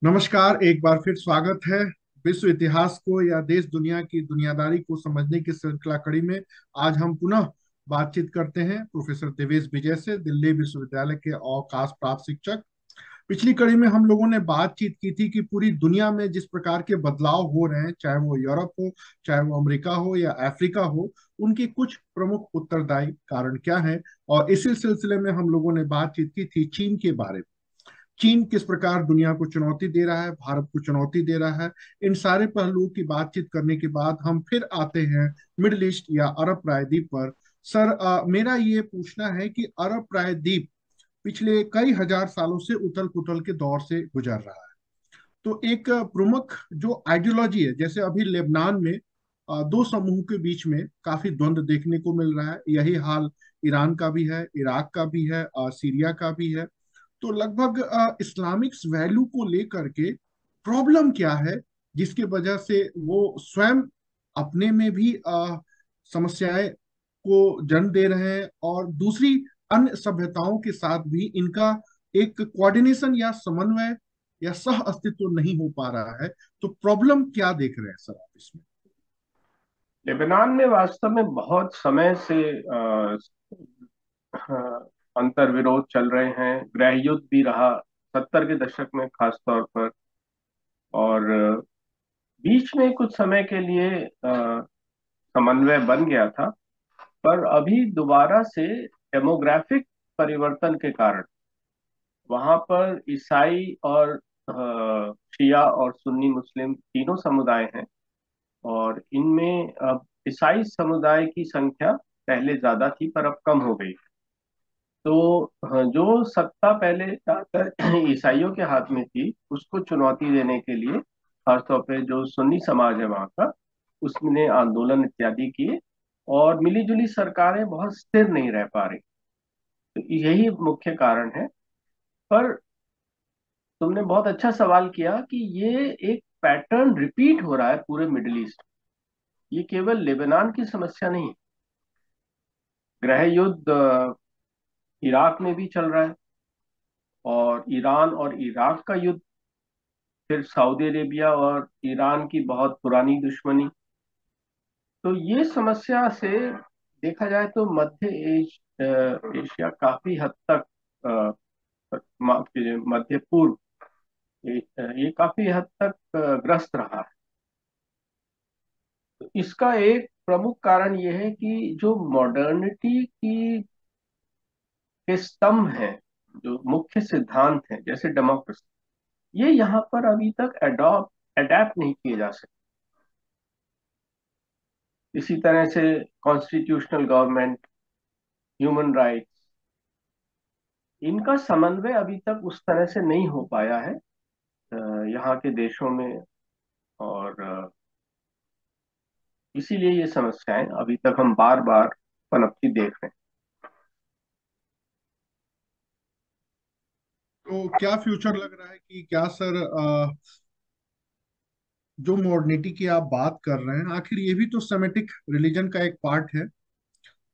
नमस्कार। एक बार फिर स्वागत है। विश्व इतिहास को या देश दुनिया की दुनियादारी को समझने की श्रृंखला कड़ी में आज हम पुनः बातचीत करते हैं प्रोफेसर देवेश विजय से, दिल्ली विश्वविद्यालय के अवकाश प्राप्त शिक्षक। पिछली कड़ी में हम लोगों ने बातचीत की थी कि पूरी दुनिया में जिस प्रकार के बदलाव हो रहे हैं, चाहे वो यूरोप हो, चाहे वो अमेरिका हो या अफ्रीका हो, उनकी कुछ प्रमुख उत्तरदायी कारण क्या है। और इसी सिलसिले में हम लोगों ने बातचीत की थी चीन के बारे में। चीन किस प्रकार दुनिया को चुनौती दे रहा है, भारत को चुनौती दे रहा है। इन सारे पहलुओं की बातचीत करने के बाद हम फिर आते हैं मिडिल ईस्ट या अरब प्रायद्वीप पर। सर, मेरा ये पूछना है कि अरब प्रायद्वीप पिछले कई हजार सालों से उथल पुथल के दौर से गुजर रहा है। तो एक प्रमुख जो आइडियोलॉजी है, जैसे अभी लेबनान में दो समूह के बीच में काफी द्वंद्व देखने को मिल रहा है। यही हाल ईरान का भी है, इराक का भी है, सीरिया का भी है। तो लगभग इस्लामिक वैल्यू को लेकर के प्रॉब्लम क्या है, जिसकी वजह से वो स्वयं अपने में भी समस्याएं को जन्म दे रहे हैं, और दूसरी अन्य सभ्यताओं के साथ भी इनका एक कोऑर्डिनेशन या समन्वय या सह अस्तित्व नहीं हो पा रहा है। तो प्रॉब्लम क्या देख रहे हैं सर आप इसमें? लेबनान में वास्तव में बहुत समय से अंतर विरोध चल रहे हैं। गृह युद्ध भी रहा 70 के दशक में खास तौर पर। और बीच में कुछ समय के लिए समन्वय बन गया था। पर अभी दोबारा से डेमोग्राफिक परिवर्तन के कारण वहां पर ईसाई और शिया और सुन्नी मुस्लिम तीनों समुदाय हैं। और इनमें अब ईसाई समुदाय की संख्या पहले ज्यादा थी पर अब कम हो गई। तो जो सत्ता पहले ज्यादातर ईसाइयों के हाथ में थी उसको चुनौती देने के लिए खासतौर पे जो सुन्नी समाज है वहाँ का, उसने आंदोलन इत्यादि किए। और मिलीजुली सरकारें बहुत स्थिर नहीं रह पा रही। तो यही मुख्य कारण है। पर तुमने बहुत अच्छा सवाल किया कि ये एक पैटर्न रिपीट हो रहा है पूरे मिडिल ईस्ट। ये केवल लेबनान की समस्या नहीं है। गृह युद्ध इराक में भी चल रहा है, और ईरान और इराक का युद्ध, फिर सऊदी अरेबिया और ईरान की बहुत पुरानी दुश्मनी। तो ये समस्या से देखा जाए तो एशिया काफी हद तक, माफ कीजिए, मध्य पूर्व, ये काफी हद तक ग्रस्त रहा है। तो इसका एक प्रमुख कारण ये है कि जो मॉडर्निटी की के स्तंभ हैं, जो मुख्य सिद्धांत हैं जैसे डेमोक्रेसी, ये यहाँ पर अभी तक अडेप्ट नहीं किए जा सकते। इसी तरह से कॉन्स्टिट्यूशनल गवर्नमेंट, ह्यूमन राइट्स, इनका समन्वय अभी तक उस तरह से नहीं हो पाया है यहाँ के देशों में। और इसीलिए ये समस्याएं अभी तक हम बार बार पनपती देख रहे तो क्या फ्यूचर लग रहा है कि क्या सर, जो मॉडर्निटी की आप बात कर रहे हैं, आखिर ये भी तो सेमेटिक रिलीजन का एक पार्ट है।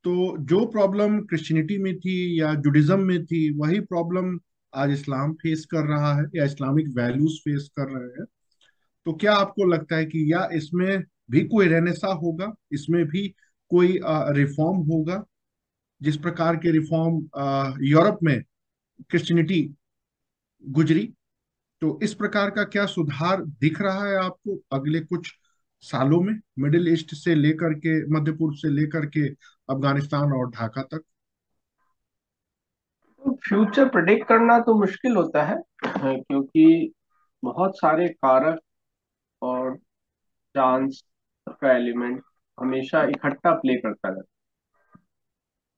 तो जो प्रॉब्लम क्रिश्चियनिटी में थी या जुडिज्म में थी, वही प्रॉब्लम आज इस्लाम फेस कर रहा है या इस्लामिक वैल्यूज फेस कर रहे हैं। तो क्या आपको लगता है कि या इसमें भी कोई रेनेसा होगा, इसमें भी कोई रिफॉर्म होगा, जिस प्रकार के रिफॉर्म यूरोप में क्रिश्चियनिटी गुजरी? तो इस प्रकार का क्या सुधार दिख रहा है आपको अगले कुछ सालों में, मिडिल ईस्ट से लेकर के, मध्य पूर्व से लेकर के अफगानिस्तान और ढाका तक? हैं। फ्यूचर प्रेडिक्ट करना तो मुश्किल होता है क्योंकि बहुत सारे कारक और चांस का एलिमेंट हमेशा इकट्ठा प्ले करता रहता है।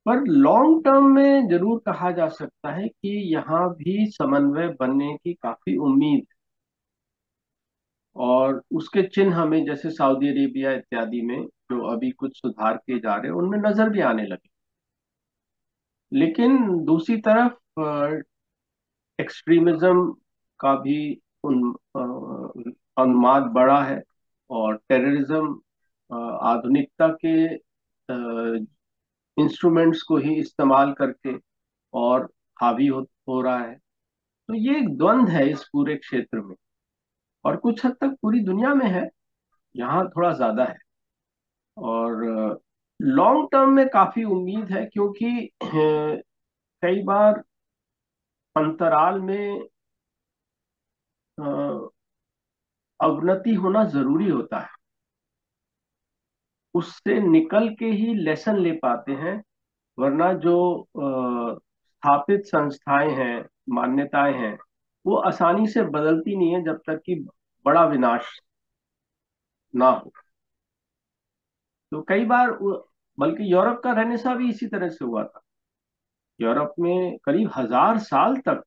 पर लॉन्ग टर्म में जरूर कहा जा सकता है कि यहाँ भी समन्वय बनने की काफी उम्मीद है। और उसके चिन्ह हमें जैसे सऊदी अरेबिया इत्यादि में जो अभी कुछ सुधार किए जा रहे हैं उनमें नजर भी आने लगे। लेकिन दूसरी तरफ एक्सट्रीमिज्म का भी उन उन्माद बढ़ा है। और टेररिज्म आधुनिकता के इंस्ट्रूमेंट्स को ही इस्तेमाल करके और हावी हो रहा है। तो ये एक द्वंद्व है इस पूरे क्षेत्र में, और कुछ हद तक पूरी दुनिया में है, यहाँ थोड़ा ज्यादा है। और लॉन्ग टर्म में काफी उम्मीद है, क्योंकि कई बार अंतराल में अ, अवनति होना जरूरी होता है, उससे निकल के ही लेसन ले पाते हैं। वरना जो स्थापित संस्थाएं हैं, मान्यताएं हैं, वो आसानी से बदलती नहीं है जब तक कि बड़ा विनाश ना हो। तो कई बार बल्कि यूरोप का रेनेसा भी इसी तरह से हुआ था। यूरोप में करीब 1000 साल तक,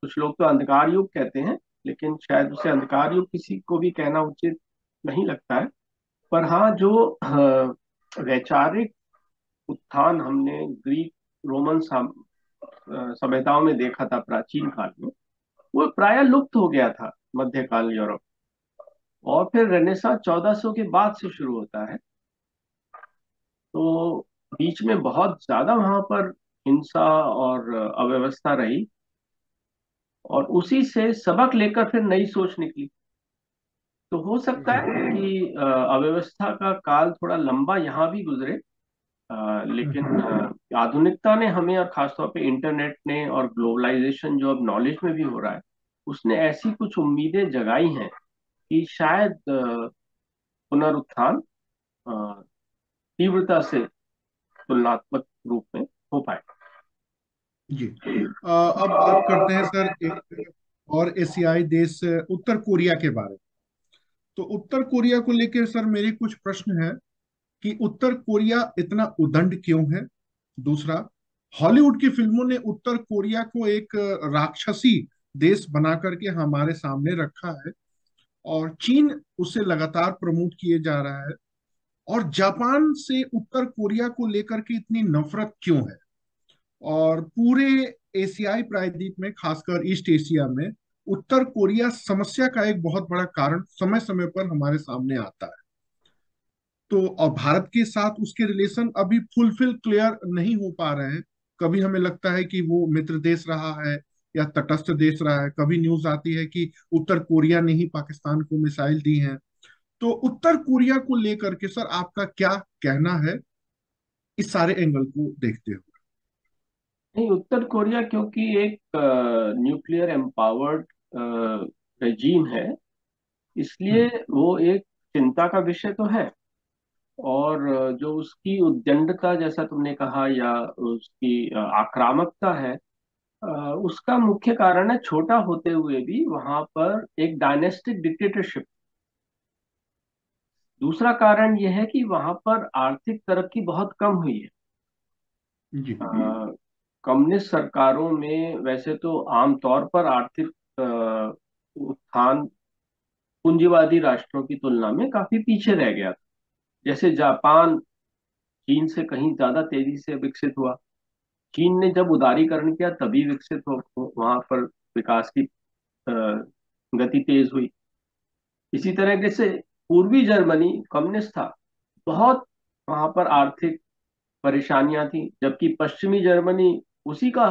कुछ लोग तो अंधकार युग कहते हैं, लेकिन शायद उसे अंधकार युग किसी को भी कहना उचित नहीं लगता है। पर हाँ, जो वैचारिक उत्थान हमने ग्रीक रोमन सभ्यताओं में देखा था प्राचीन काल में, वो प्रायः लुप्त हो गया था मध्यकाल यूरोप। और फिर रेनेसा 1400 के बाद से शुरू होता है। तो बीच में बहुत ज्यादा वहां पर हिंसा और अव्यवस्था रही, और उसी से सबक लेकर फिर नई सोच निकली। तो हो सकता जी। है कि अव्यवस्था का काल थोड़ा लंबा यहाँ भी गुजरे, लेकिन हम्म। आधुनिकता ने हमें, और खासतौर पे इंटरनेट ने और ग्लोबलाइजेशन जो अब नॉलेज में भी हो रहा है, उसने ऐसी कुछ उम्मीदें जगाई हैं कि शायद पुनरुत्थान अ, तीव्रता से तुलनात्मक रूप में हो पाए। जी। अब बात करते हैं सर एक और एशियाई देश उत्तर कोरिया के बारे में। तो उत्तर कोरिया को लेकर सर मेरे कुछ प्रश्न हैं कि उत्तर कोरिया इतना उदंड क्यों है। दूसरा, हॉलीवुड की फिल्मों ने उत्तर कोरिया को एक राक्षसी देश बना करके हमारे सामने रखा है, और चीन उसे लगातार प्रमोट किए जा रहा है। और जापान से उत्तर कोरिया को लेकर के इतनी नफरत क्यों है, और पूरे एशियाई प्रायद्वीप में खासकर ईस्ट एशिया में उत्तर कोरिया समस्या का एक बहुत बड़ा कारण समय समय पर हमारे सामने आता है। तो और भारत के साथ उसके रिलेशन अभी फुलफिल क्लियर नहीं हो पा रहे हैं। कभी हमें लगता है कि वो मित्र देश रहा है या तटस्थ देश रहा है, कभी न्यूज आती है कि उत्तर कोरिया ने ही पाकिस्तान को मिसाइल दी है। तो उत्तर कोरिया को लेकर के सर आपका क्या कहना है इस सारे एंगल को देखते हुए। नहीं, उत्तर कोरिया क्योंकि एक न्यूक्लियर एम्पावर्ड रेजीम है, इसलिए हम्म। वो एक चिंता का विषय तो है। और जो उसकी उद्दंडता जैसा तुमने कहा, या उसकी आक्रामकता है, अ, उसका मुख्य कारण है, छोटा होते हुए भी वहां पर एक डायनेस्टिक डिक्टेटरशिप। दूसरा कारण यह है कि वहां पर आर्थिक तरक्की बहुत कम हुई है। जी। अ, कम्युनिस्ट सरकारों में वैसे तो आमतौर पर आर्थिक उत्थान पूंजीवादी राष्ट्रों की तुलना में काफी पीछे रह गया था। जैसे जापान चीन से कहीं ज्यादा तेजी से विकसित हुआ। चीन ने जब उदारीकरण किया तभी विकसित हो वहां पर विकास की अ, गति तेज हुई। इसी तरह से पूर्वी जर्मनी कम्युनिस्ट था, बहुत वहां पर आर्थिक परेशानियां थी, जबकि पश्चिमी जर्मनी उसी का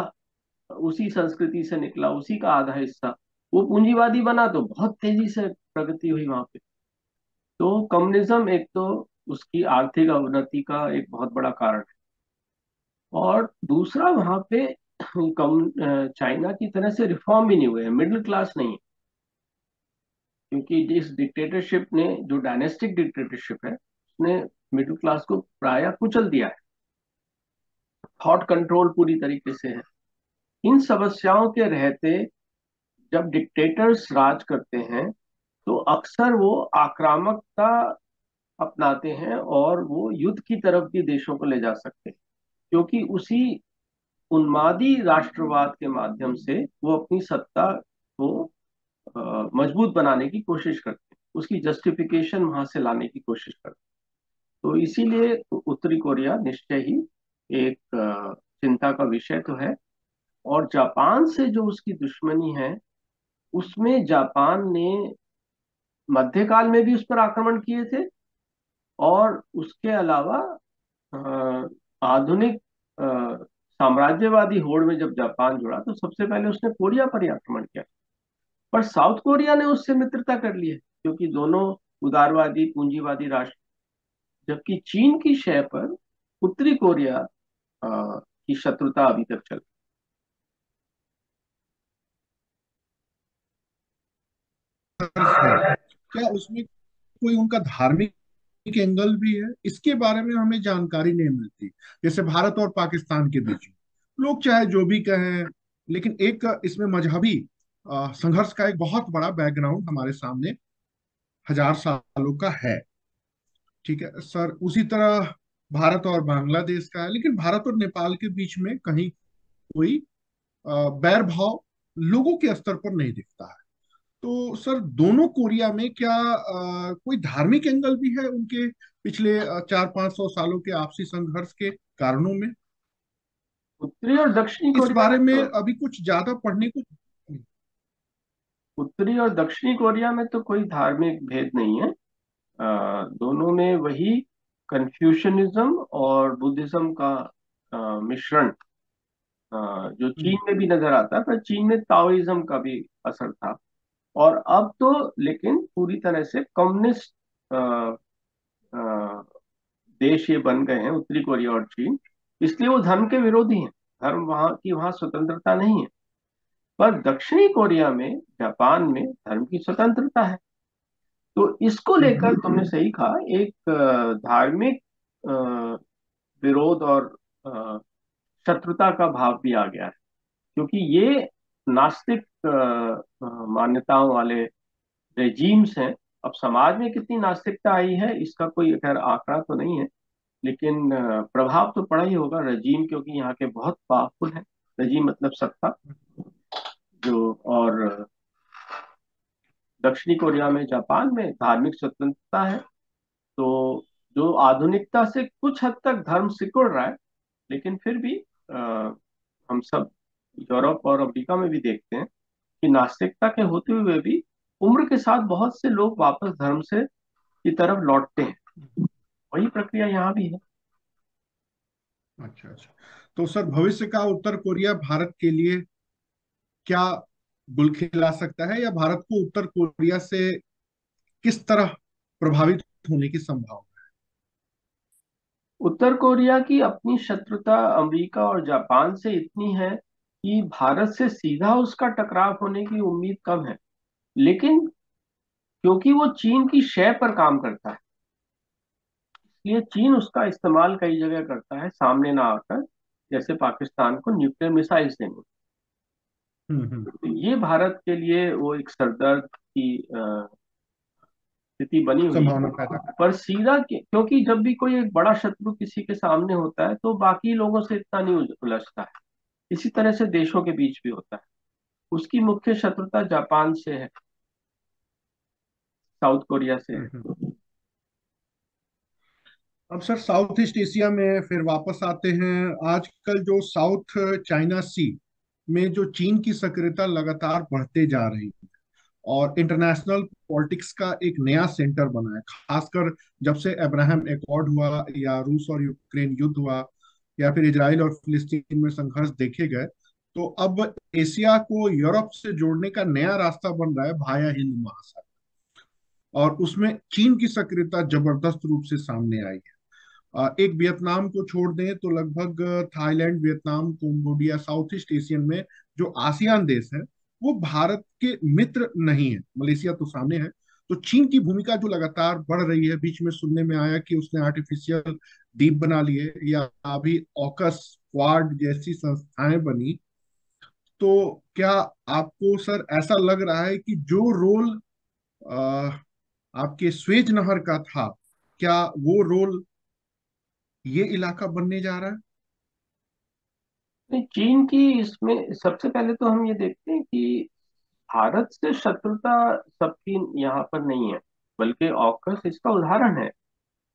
उसी संस्कृति से निकला, उसी का आधा हिस्सा, वो पूंजीवादी बना तो बहुत तेजी से प्रगति हुई वहां पे। तो कम्युनिज्म एक तो उसकी आर्थिक अवनति का एक बहुत बड़ा कारण है। और दूसरा, वहां पे चाइना की तरह से रिफॉर्म भी नहीं हुए हैं, मिडिल क्लास नहीं है। क्योंकि इस डिक्टेटरशिप ने, जो डायनेस्टिक डिक्टेटरशिप है, उसने मिडिल क्लास को प्राय कुचल दिया है। थॉट कंट्रोल पूरी तरीके से है। इन समस्याओं के रहते जब डिक्टेटर्स राज करते हैं, तो अक्सर वो आक्रामकता अपनाते हैं, और वो युद्ध की तरफ भी देशों को ले जा सकते हैं, क्योंकि उसी उन्मादी राष्ट्रवाद के माध्यम से वो अपनी सत्ता को मजबूत बनाने की कोशिश करते हैं, उसकी जस्टिफिकेशन वहां से लाने की कोशिश करते हैं। तो इसीलिए उत्तरी कोरिया निश्चय ही एक चिंता का विषय तो है। और जापान से जो उसकी दुश्मनी है, उसमें जापान ने मध्यकाल में भी उस पर आक्रमण किए थे, और उसके अलावा अ, आधुनिक साम्राज्यवादी होड़ में जब जापान जुड़ा तो सबसे पहले उसने कोरिया पर ही आक्रमण किया। पर साउथ कोरिया ने उससे मित्रता कर ली है, क्योंकि दोनों उदारवादी पूंजीवादी राष्ट्र। जबकि चीन की शय पर उत्तरी कोरिया की शत्रुता अभी तक चल। है, क्या उसमें कोई उनका धार्मिक एंगल भी है? इसके बारे में हमें जानकारी नहीं मिलती। जैसे भारत और पाकिस्तान के बीच में लोग चाहे जो भी कहें, लेकिन एक इसमें मजहबी संघर्ष का एक बहुत बड़ा बैकग्राउंड हमारे सामने हजार सालों का है। ठीक है सर, उसी तरह भारत और बांग्लादेश का है, लेकिन भारत और नेपाल के बीच में कहीं कोई बैर भाव लोगों के स्तर पर नहीं दिखता है। तो सर, दोनों कोरिया में क्या कोई धार्मिक एंगल भी है उनके पिछले 400-500 सालों के आपसी संघर्ष के कारणों में? उत्तरी और दक्षिणी इस कोरिया बारे में में तो अभी कुछ ज्यादा पढ़ने को। उत्तरी और दक्षिणी कोरिया में तो कोई धार्मिक भेद नहीं है। दोनों में वही कन्फ्यूशनिज्म और बुद्धिज्म का मिश्रण जो चीन हम्म, में भी नजर आता है, पर चीन में ताओइज्म का भी असर था। और अब तो लेकिन पूरी तरह से कम्युनिस्ट देश ये बन गए हैं उत्तरी कोरिया और चीन। इसलिए वो धर्म के विरोधी हैं। धर्म वहाँ स्वतंत्रता नहीं है। पर दक्षिणी कोरिया में, जापान में धर्म की स्वतंत्रता है। तो इसको लेकर हम्म, तुमने सही कहा, एक धार्मिक अ, विरोध और अ, शत्रुता का भाव भी आ गया है। क्योंकि ये नास्तिक मान्यताओं वाले रेजीम्स हैं। अब समाज में कितनी नास्तिकता आई है इसका कोई खैर आंकड़ा तो नहीं है, लेकिन प्रभाव तो पड़ा ही होगा रजीम, क्योंकि यहाँ के बहुत पावरफुल है। रजीम मतलब सत्ता। जो और दक्षिणी कोरिया में, जापान में धार्मिक स्वतंत्रता है। तो जो आधुनिकता से कुछ हद तक धर्म सिकुड़ रहा है, लेकिन फिर भी अ, हम सब यूरोप और अफ्रीका में भी देखते हैं कि नास्तिकता के होते हुए भी उम्र के साथ बहुत से लोग वापस धर्म से की तरफ लौटते हैं। वही प्रक्रिया यहाँ भी है। अच्छा अच्छा। तो सर, भविष्य का उत्तर कोरिया भारत के लिए क्या गुल खिला सकता है, या भारत को उत्तर कोरिया से किस तरह प्रभावित होने की संभावना? उत्तर कोरिया की अपनी शत्रुता अमेरिका और जापान से इतनी है कि भारत से सीधा उसका टकराव होने की उम्मीद कम है। लेकिन क्योंकि वो चीन की शय पर काम करता है, इसलिए चीन उसका इस्तेमाल कई जगह करता है सामने ना आकर, जैसे पाकिस्तान को न्यूक्लियर मिसाइल्स देने। हम्म। तो ये भारत के लिए वो एक सरदर्द की स्थिति बनी हुई संभावना है। पैदा कर। पर सीधा क्योंकि जब भी कोई एक बड़ा शत्रु किसी के सामने होता है तो बाकी लोगों से इतना नहीं उलझता है। इसी तरह से देशों के बीच भी होता है। उसकी मुख्य शत्रुता जापान से है, साउथ कोरिया से है। हम्म। अब सर, साउथ ईस्ट एशिया में फिर वापस आते हैं। आजकल जो साउथ चाइना सी में जो चीन की सक्रियता लगातार बढ़ते जा रही है, और इंटरनेशनल पॉलिटिक्स का एक नया सेंटर बना है, खासकर जब से अब्राहम एकॉर्ड हुआ, या रूस और यूक्रेन युद्ध हुआ, या फिर इजराइल और फिलिस्तीन में संघर्ष देखे गए। तो अब एशिया को यूरोप से जोड़ने का नया रास्ता बन रहा है भाया हिंद महासागर, और उसमें चीन की सक्रियता जबरदस्त रूप से सामने आई है। एक वियतनाम को छोड़ दें तो लगभग Thailand, Vietnam, Cambodia, south east Asian में जो आसियान देश है, वो भारत के मित्र नहीं है। मलेशिया तो सामने है। तो चीन की भूमिका जो लगातार बढ़ रही है, बीच में सुनने में आया कि उसने आर्टिफिशियल द्वीप बना लिए, या अभी ऑकस, क्वाड जैसी संस्थाएं बनी। तो क्या आपको सर ऐसा लग रहा है कि जो रोल आपके स्वेज नहर का था, क्या वो रोल ये इलाका बनने जा रहा है? नहीं, चीन की इसमें सबसे पहले तो हम ये देखते हैं कि भारत से शत्रुता सबकी यहाँ पर नहीं है, बल्कि ऑकस इसका उदाहरण है।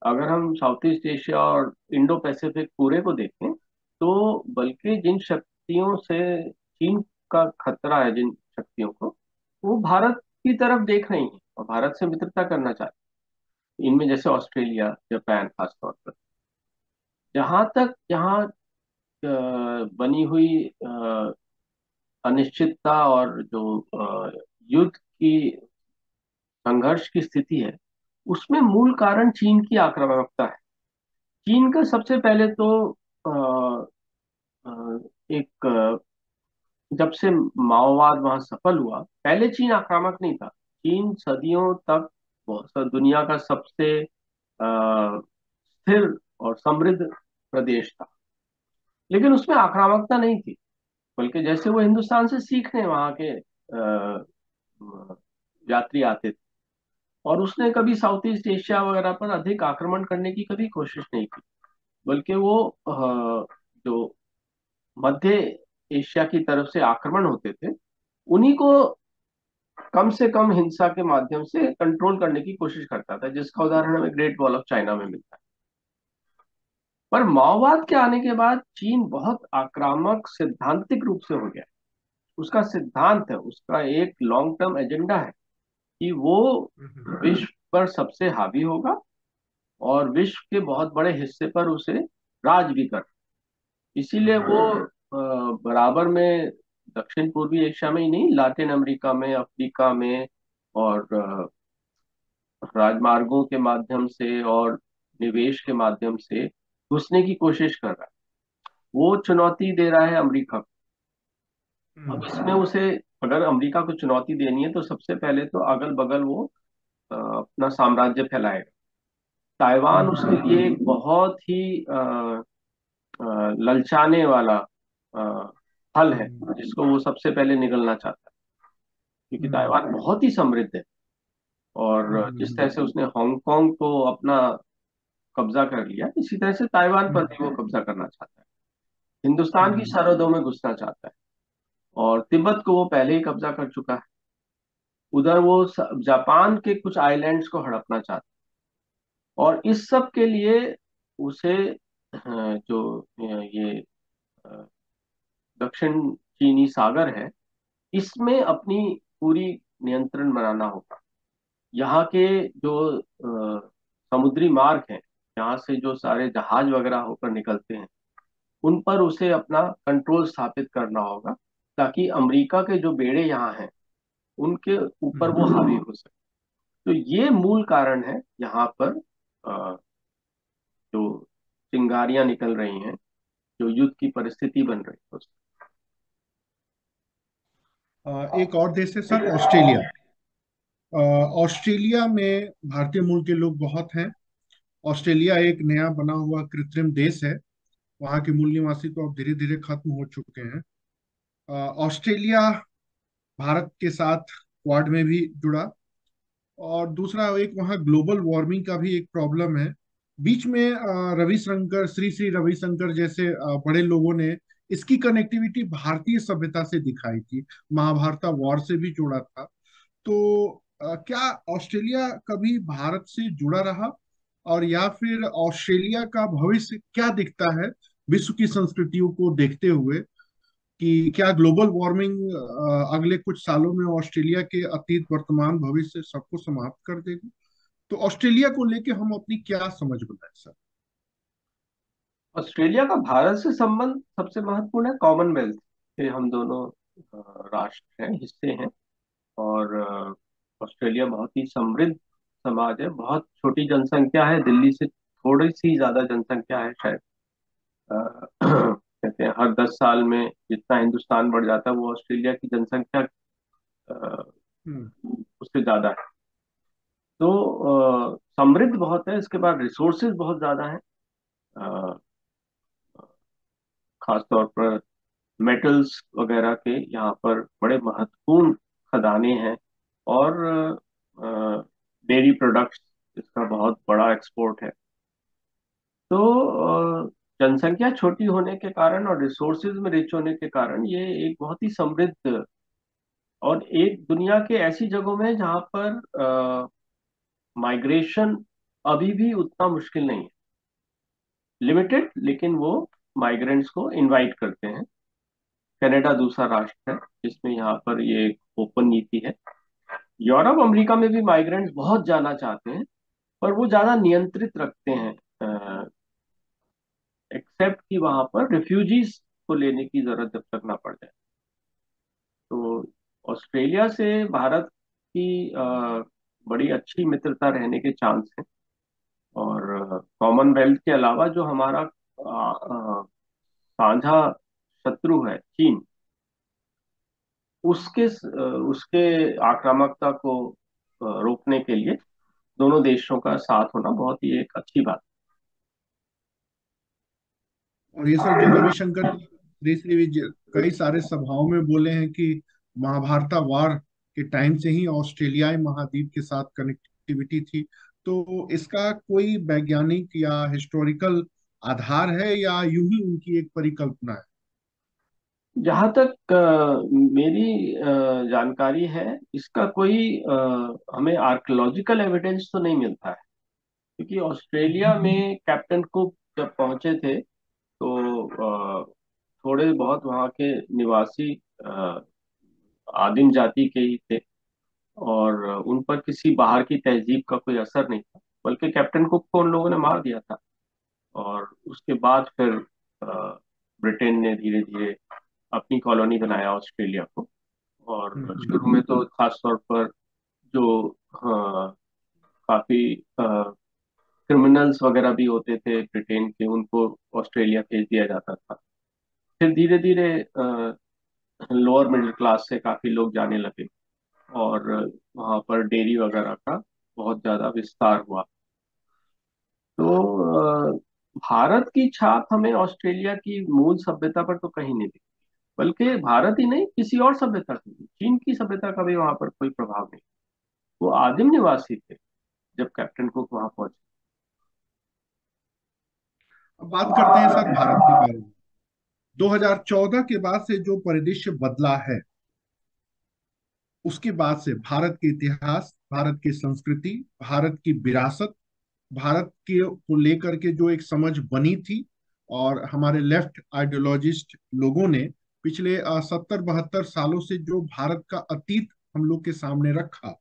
अगर हम साउथ ईस्ट एशिया और इंडो पैसिफिक पूरे को देखें, तो बल्कि जिन शक्तियों से चीन का खतरा है, जिन शक्तियों को, वो भारत की तरफ देख रही हैं और भारत से मित्रता करना चाहती हैं। इनमें जैसे ऑस्ट्रेलिया, जापान खासतौर पर। जहां तक यहाँ बनी हुई अनिश्चितता और जो युद्ध की संघर्ष की स्थिति है, उसमें मूल कारण चीन की आक्रामकता है। चीन का सबसे पहले तो अ, अ, एक जब से माओवाद वहां सफल हुआ, पहले चीन आक्रामक नहीं था। चीन सदियों तक दुनिया का सबसे स्थिर और समृद्ध प्रदेश था, लेकिन उसमें आक्रामकता नहीं थी। बल्कि जैसे वो हिंदुस्तान से सीखने वहां के यात्री आते थे, और उसने कभी साउथ ईस्ट एशिया वगैरह पर अधिक आक्रमण करने की कभी कोशिश नहीं की। बल्कि वो जो मध्य एशिया की तरफ से आक्रमण होते थे, उन्हीं को कम से कम हिंसा के माध्यम से कंट्रोल करने की कोशिश करता था, जिसका उदाहरण हमें ग्रेट वॉल ऑफ चाइना में मिलता है। पर माओवाद के आने के बाद चीन बहुत आक्रामक सैद्धांतिक रूप से हो गया। उसका सिद्धांत है, उसका एक लॉन्ग टर्म एजेंडा है कि वो विश्व पर सबसे हावी होगा और विश्व के बहुत बड़े हिस्से पर उसे राज भी कर। इसीलिए वो बराबर में दक्षिण पूर्वी एशिया में ही नहीं, लातिन अमेरिका में, अफ्रीका में, और राजमार्गों के माध्यम से और निवेश के माध्यम से घुसने की कोशिश कर रहा है। वो चुनौती दे रहा है अमेरिका को। अब इसमें उसे, अगर अमेरिका को चुनौती देनी है तो सबसे पहले तो अगल बगल वो अपना साम्राज्य फैलाएगा। ताइवान उसके लिए एक बहुत ही ललचाने वाला फल है, जिसको वो सबसे पहले निगलना चाहता है। क्योंकि ताइवान बहुत ही समृद्ध है, और जिस तरह से उसने हांगकांग को अपना कब्जा कर लिया, इसी तरह से ताइवान पर भी वो कब्जा करना चाहता है। हिंदुस्तान की सरहदों में घुसना चाहता है, और तिब्बत को वो पहले ही कब्जा कर चुका है। उधर वो जापान के कुछ आइलैंड्स को हड़पना चाहता है। और इस सब के लिए उसे जो ये अ, दक्षिण चीनी सागर है, इसमें अपनी पूरी नियंत्रण बनाना होगा। यहाँ के जो समुद्री मार्ग हैं, यहाँ से जो सारे जहाज वगैरह होकर निकलते हैं, उन पर उसे अपना कंट्रोल स्थापित करना होगा, ताकि अमेरिका के जो बेड़े यहाँ हैं उनके ऊपर वो हावी हो सके। तो ये मूल कारण है यहाँ पर जो चिंगारियां निकल रही हैं, जो युद्ध की परिस्थिति बन रही है एक और देश है सर, ऑस्ट्रेलिया। ऑस्ट्रेलिया में भारतीय मूल के लोग बहुत हैं। ऑस्ट्रेलिया एक नया बना हुआ कृत्रिम देश है। वहाँ के मूल निवासी तो अब धीरे धीरे खत्म हो चुके हैं। ऑस्ट्रेलिया भारत के साथ क्वाड में भी जुड़ा। और दूसरा, एक वहाँ ग्लोबल वार्मिंग का भी एक प्रॉब्लम है। बीच में रविशंकर, श्री श्री रविशंकर जैसे बड़े लोगों ने इसकी कनेक्टिविटी भारतीय सभ्यता से दिखाई थी, महाभारत वॉर से भी जोड़ा था। तो क्या ऑस्ट्रेलिया कभी भारत से जुड़ा रहा, और या फिर ऑस्ट्रेलिया का भविष्य क्या दिखता है विश्व की संस्कृतियों को देखते हुए, कि क्या ग्लोबल वार्मिंग अगले कुछ सालों में ऑस्ट्रेलिया के अतीत, वर्तमान, भविष्य सबको समाप्त कर देगी? तो ऑस्ट्रेलिया को लेके हम अपनी क्या समझ बनाए सर? ऑस्ट्रेलिया का भारत से संबंध सबसे महत्वपूर्ण है। कॉमनवेल्थ के हम दोनों राष्ट्र हैं, हिस्से हैं। और ऑस्ट्रेलिया बहुत ही समृद्ध समाज है, बहुत छोटी जनसंख्या है, दिल्ली से थोड़ी सी ज्यादा जनसंख्या है शायद। कहते हैं हर 10 साल में जितना हिंदुस्तान बढ़ जाता है, वो ऑस्ट्रेलिया की जनसंख्या अ, हम्म। उससे ज्यादा है। तो समृद्ध बहुत है। इसके बाद रिसोर्सेज बहुत ज्यादा है, खासतौर पर मेटल्स वगैरह के यहाँ पर बड़े महत्वपूर्ण खदानें हैं। और डेयरी प्रोडक्ट्स इसका बहुत बड़ा एक्सपोर्ट है। तो जनसंख्या छोटी होने के कारण और रिसोर्सेज में रिच होने के कारण ये एक बहुत ही समृद्ध, और एक दुनिया के ऐसी जगहों में जहाँ पर माइग्रेशन अभी भी उतना मुश्किल नहीं है, लिमिटेड, लेकिन वो माइग्रेंट्स को इनवाइट करते हैं। कनाडा दूसरा राष्ट्र है जिसमें यहाँ पर ये एक ओपन नीति है। यूरोप अमेरिका में भी माइग्रेंट्स बहुत जाना चाहते हैं, पर वो ज्यादा नियंत्रित रखते हैं, एक्सेप्ट कि वहां पर रिफ्यूजीज को लेने की जरूरत जब तक ना पड़ जाए। तो ऑस्ट्रेलिया से भारत की बड़ी अच्छी मित्रता रहने के चांस हैं। और कॉमनवेल्थ के अलावा जो हमारा साझा शत्रु है चीन, उसके आक्रामकता को रोकने के लिए दोनों देशों का साथ होना बहुत ही एक अच्छी बात और ये सर जो रविशंकर जी श्री भी कई सारे सभाओं में बोले हैं कि महाभारत वार के टाइम से ही ऑस्ट्रेलियाई महाद्वीप के साथ कनेक्टिविटी थी। तो इसका कोई वैज्ञानिक या हिस्टोरिकल आधार है या यूं ही उनकी एक परिकल्पना है? है। जहां तक मेरी जानकारी है, इसका कोई हमें आर्कियोलॉजिकल एविडेंस तो नहीं मिलता है। क्योंकि ऑस्ट्रेलिया में कैप्टन कुक जब पहुंचे थे तो थोड़े बहुत वहाँ के निवासी अ, आदिम जाति के ही थे, और उन पर किसी बाहर की तहजीब का कोई असर नहीं था, बल्कि कैप्टन कुक को उन लोगों ने मार दिया था। और उसके बाद फिर ब्रिटेन ने धीरे धीरे अपनी कॉलोनी बनाया ऑस्ट्रेलिया को। और हम्म। शुरू में तो खास तौर पर जो काफी क्रिमिनल्स वगैरह भी होते थे ब्रिटेन के, उनको ऑस्ट्रेलिया भेज दिया जाता था। फिर धीरे धीरे लोअर मिडिल क्लास से काफी लोग जाने लगे, और वहाँ पर डेयरी वगैरह का बहुत ज्यादा विस्तार हुआ। तो भारत की छाप हमें ऑस्ट्रेलिया की मूल सभ्यता पर तो कहीं नहीं दिखती। बल्कि भारत ही नहीं, किसी और सभ्यता की भी, चीन की सभ्यता का भी वहां पर कोई प्रभाव नहीं। वो आदिम निवासी थे जब कैप्टन कुक वहां पहुंचे। अब बात करते हैं सर भारत के बारे में। 2014 के बाद से जो परिदृश्य बदला है, उसके बाद से भारत के इतिहास, भारत की संस्कृति, भारत की विरासत, भारत के को लेकर के जो एक समझ बनी थी, और हमारे लेफ्ट आइडियोलॉजिस्ट लोगों ने पिछले 70-72 सालों से जो भारत का अतीत हम लोग के सामने रखा,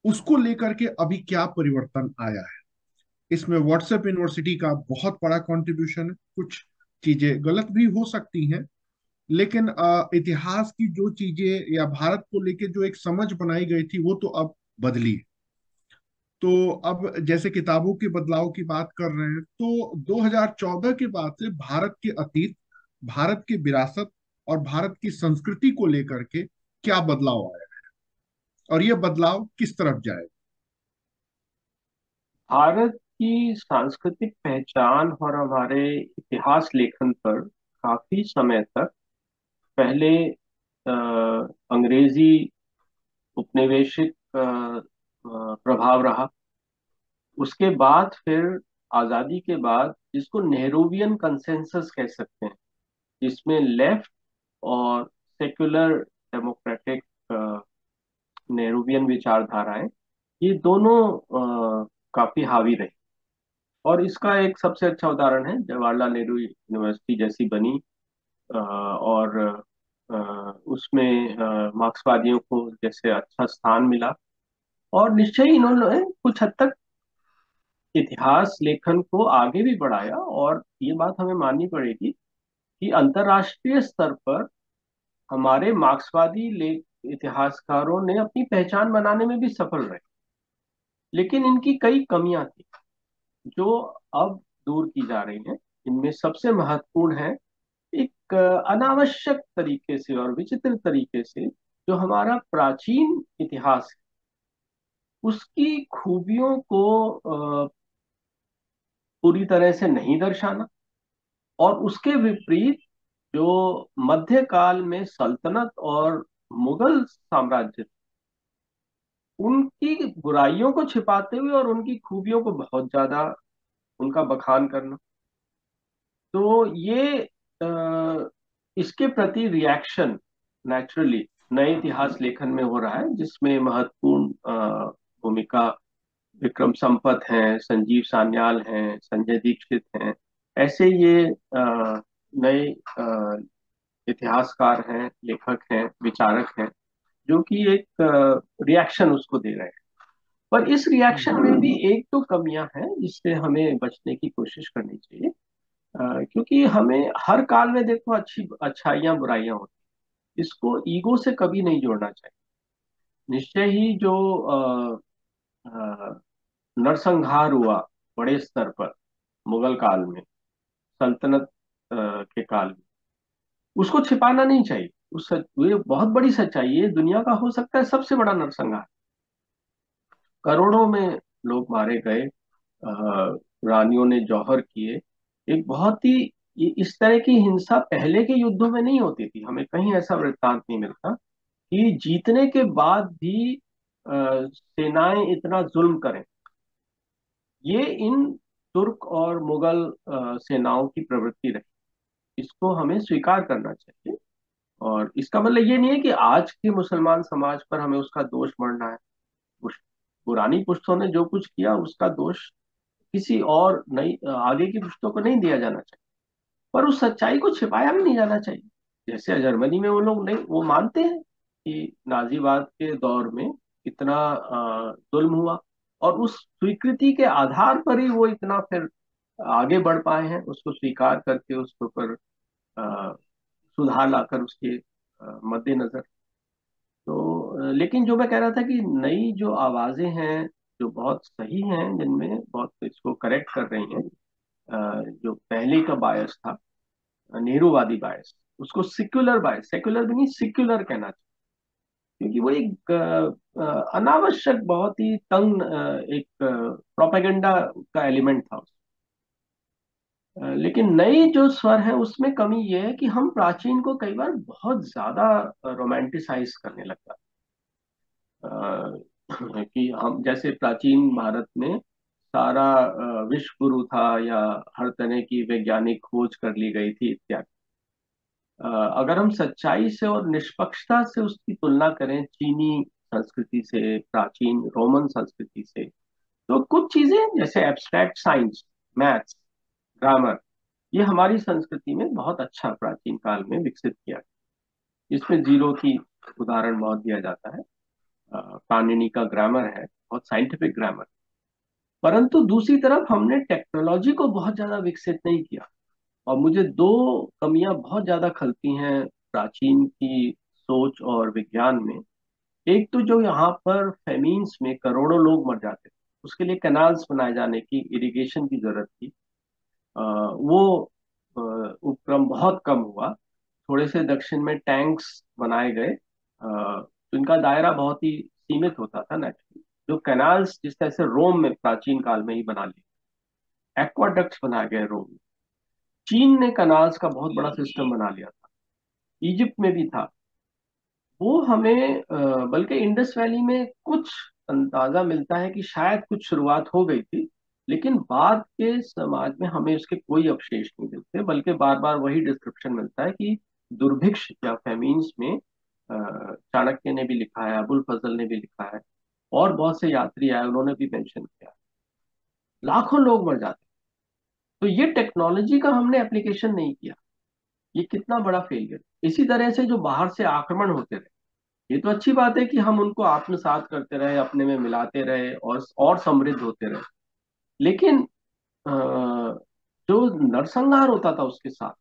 उसको लेकर के अभी क्या परिवर्तन आया है? इसमें व्हाट्सएप यूनिवर्सिटी का बहुत बड़ा कंट्रीब्यूशन है। कुछ चीजें गलत भी हो सकती हैं, लेकिन इतिहास की जो चीजें या भारत को लेके जो एक समझ बनाई गई थी वो तो अब बदली है। तो अब जैसे किताबों के बदलाव की बात कर रहे हैं, तो 2014 के बाद से भारत के अतीत, भारत की विरासत और भारत की संस्कृति को लेकर के क्या बदलाव आया है, और ये बदलाव किस तरफ जाएगा? भारत की सांस्कृतिक पहचान और हमारे इतिहास लेखन पर काफी समय तक पहले अंग्रेजी उपनिवेशिक प्रभाव रहा। उसके बाद फिर आजादी के बाद, जिसको नेहरूवियन कंसेंसस कह सकते हैं, जिसमें लेफ्ट और सेक्युलर डेमोक्रेटिक नेहरूवियन विचारधाराएं, ये दोनों काफी हावी रही। और इसका एक सबसे अच्छा उदाहरण है जवाहरलाल नेहरू यूनिवर्सिटी जैसी बनी, और उसमें मार्क्सवादियों को जैसे अच्छा स्थान मिला। और निश्चय ही इन्होंने कुछ हद तक इतिहास लेखन को आगे भी बढ़ाया। और ये बात हमें माननी पड़ेगी कि अंतर्राष्ट्रीय स्तर पर हमारे मार्क्सवादी लेख इतिहासकारों ने अपनी पहचान बनाने में भी सफल रहे। लेकिन इनकी कई कमियां थी जो अब दूर की जा रही हैं। इनमें सबसे महत्वपूर्ण है एक अनावश्यक तरीके से और विचित्र तरीके से जो हमारा प्राचीन इतिहास है, उसकी खूबियों को पूरी तरह से नहीं दर्शाना। और उसके विपरीत जो मध्यकाल में सल्तनत और मुगल साम्राज्य, उनकी बुराइयों को छिपाते हुए और उनकी खूबियों को बहुत ज्यादा उनका बखान करना। तो ये इसके प्रति रिएक्शन नेचुरली नए इतिहास लेखन में हो रहा है, जिसमें महत्वपूर्ण भूमिका विक्रम संपत हैं, संजीव सान्याल हैं, संजय दीक्षित हैं। ऐसे ये नए इतिहासकार हैं, लेखक हैं, विचारक हैं, जो कि एक रिएक्शन उसको दे रहे हैं। पर इस रिएक्शन में भी एक तो कमियां हैं जिससे हमें बचने की कोशिश करनी चाहिए। क्योंकि हमें हर काल में देखो अच्छी अच्छाइयाँ बुराइयां होती, इसको ईगो से कभी नहीं जोड़ना चाहिए। निश्चय ही जो अ, नरसंहार हुआ बड़े स्तर पर मुगल काल में, सल्तनत के काल में, उसको छिपाना नहीं चाहिए। ये बहुत बड़ी सच्चाई है, दुनिया का हो सकता है सबसे बड़ा नरसंहार। करोड़ों में लोग मारे गए, रानियों ने जौहर किए। एक बहुत ही इस तरह की हिंसा पहले के युद्धों में नहीं होती थी, हमें कहीं ऐसा वृत्तांत नहीं मिलता कि जीतने के बाद भी सेनाएं इतना जुल्म करें। ये इन तुर्क और मुगल सेनाओं की प्रवृत्ति रही, इसको हमें स्वीकार करना चाहिए। और इसका मतलब ये नहीं है कि आज के मुसलमान समाज पर हमें उसका दोष मढ़ना है। पुरानी पुश्तों ने जो कुछ किया उसका दोष किसी और नई आगे की पुश्तों को नहीं दिया जाना चाहिए, पर उस सच्चाई को छिपाया भी नहीं जाना चाहिए। जैसे जर्मनी में वो लोग नहीं, वो मानते हैं कि नाजीवाद के दौर में इतना जुल्म हुआ, और उस स्वीकृति के आधार पर ही वो इतना फिर आगे बढ़ पाए हैं, उसको स्वीकार करके उसके ऊपर अ, सुधार लाकर उसके मद्देनजर। तो लेकिन जो मैं कह रहा था कि नई जो आवाजें हैं जो बहुत सही हैं, जिनमें बहुत इसको करेक्ट कर रही हैं, जो पहले का बायस था, नेहरूवादी बायस, उसको सिक्युलर बायस, सेक्युलर भी नहीं सिक्युलर कहना चाहिए। क्योंकि वो एक अनावश्यक बहुत ही तंग एक प्रोपेगेंडा का एलिमेंट था लेकिन नई जो स्वर है उसमें कमी ये है कि हम प्राचीन को कई बार बहुत ज्यादा रोमांटिसाइज करने लगता कि हम जैसे प्राचीन भारत में सारा विश्व गुरु था, या हर तरह की वैज्ञानिक खोज कर ली गई थी इत्यादि। अगर हम सच्चाई से और निष्पक्षता से उसकी तुलना करें चीनी संस्कृति से, प्राचीन रोमन संस्कृति से, तो कुछ चीजें जैसे एब्स्ट्रैक्ट साइंस, मैथ्स, ग्रामर, ये हमारी संस्कृति में बहुत अच्छा प्राचीन काल में विकसित किया गया। इसमें जीरो की उदाहरण बहुत दिया जाता है। पाणिनि का ग्रामर है, बहुत साइंटिफिक ग्रामर। परंतु दूसरी तरफ हमने टेक्नोलॉजी को बहुत ज्यादा विकसित नहीं किया। और मुझे दो कमियां बहुत ज्यादा खलती हैं प्राचीन की सोच और विज्ञान में। एक तो जो यहाँ पर फेमीन्स में करोड़ों लोग मर जाते थे, उसके लिए कैनाल्स बनाए जाने की, इरिगेशन की जरूरत थी। वो उपक्रम बहुत कम हुआ। थोड़े से दक्षिण में टैंक्स बनाए गए, तो इनका दायरा बहुत ही सीमित होता था नेचुरली। जो कैनाल्स जिस तरह से रोम में प्राचीन काल में ही बना लिए, एक्वाडक्ट्स बनाए गए रोम में। चीन ने कनाल्स का बहुत बड़ा सिस्टम बना लिया था, इजिप्ट में भी था। वो हमें बल्कि इंडस वैली में कुछ अंदाजा मिलता है कि शायद कुछ शुरुआत हो गई थी, लेकिन बाद के समाज में हमें उसके कोई अवशेष नहीं मिलते, बल्कि बार बार वही डिस्क्रिप्शन मिलता है कि दुर्भिक्ष या फेमीन्स में चाणक्य ने भी लिखा है, अबुल फजल ने भी लिखा है, और बहुत से यात्री आए उन्होंने भी मेंशन किया, लाखों लोग मर जाते। तो ये टेक्नोलॉजी का हमने एप्लीकेशन नहीं किया, ये कितना बड़ा फेलियर। इसी तरह से जो बाहर से आक्रमण होते रहे, ये तो अच्छी बात है कि हम उनको आत्मसात करते रहे, अपने में मिलाते रहे और समृद्ध होते रहे। लेकिन अ, जो नरसंहार होता था उसके साथ,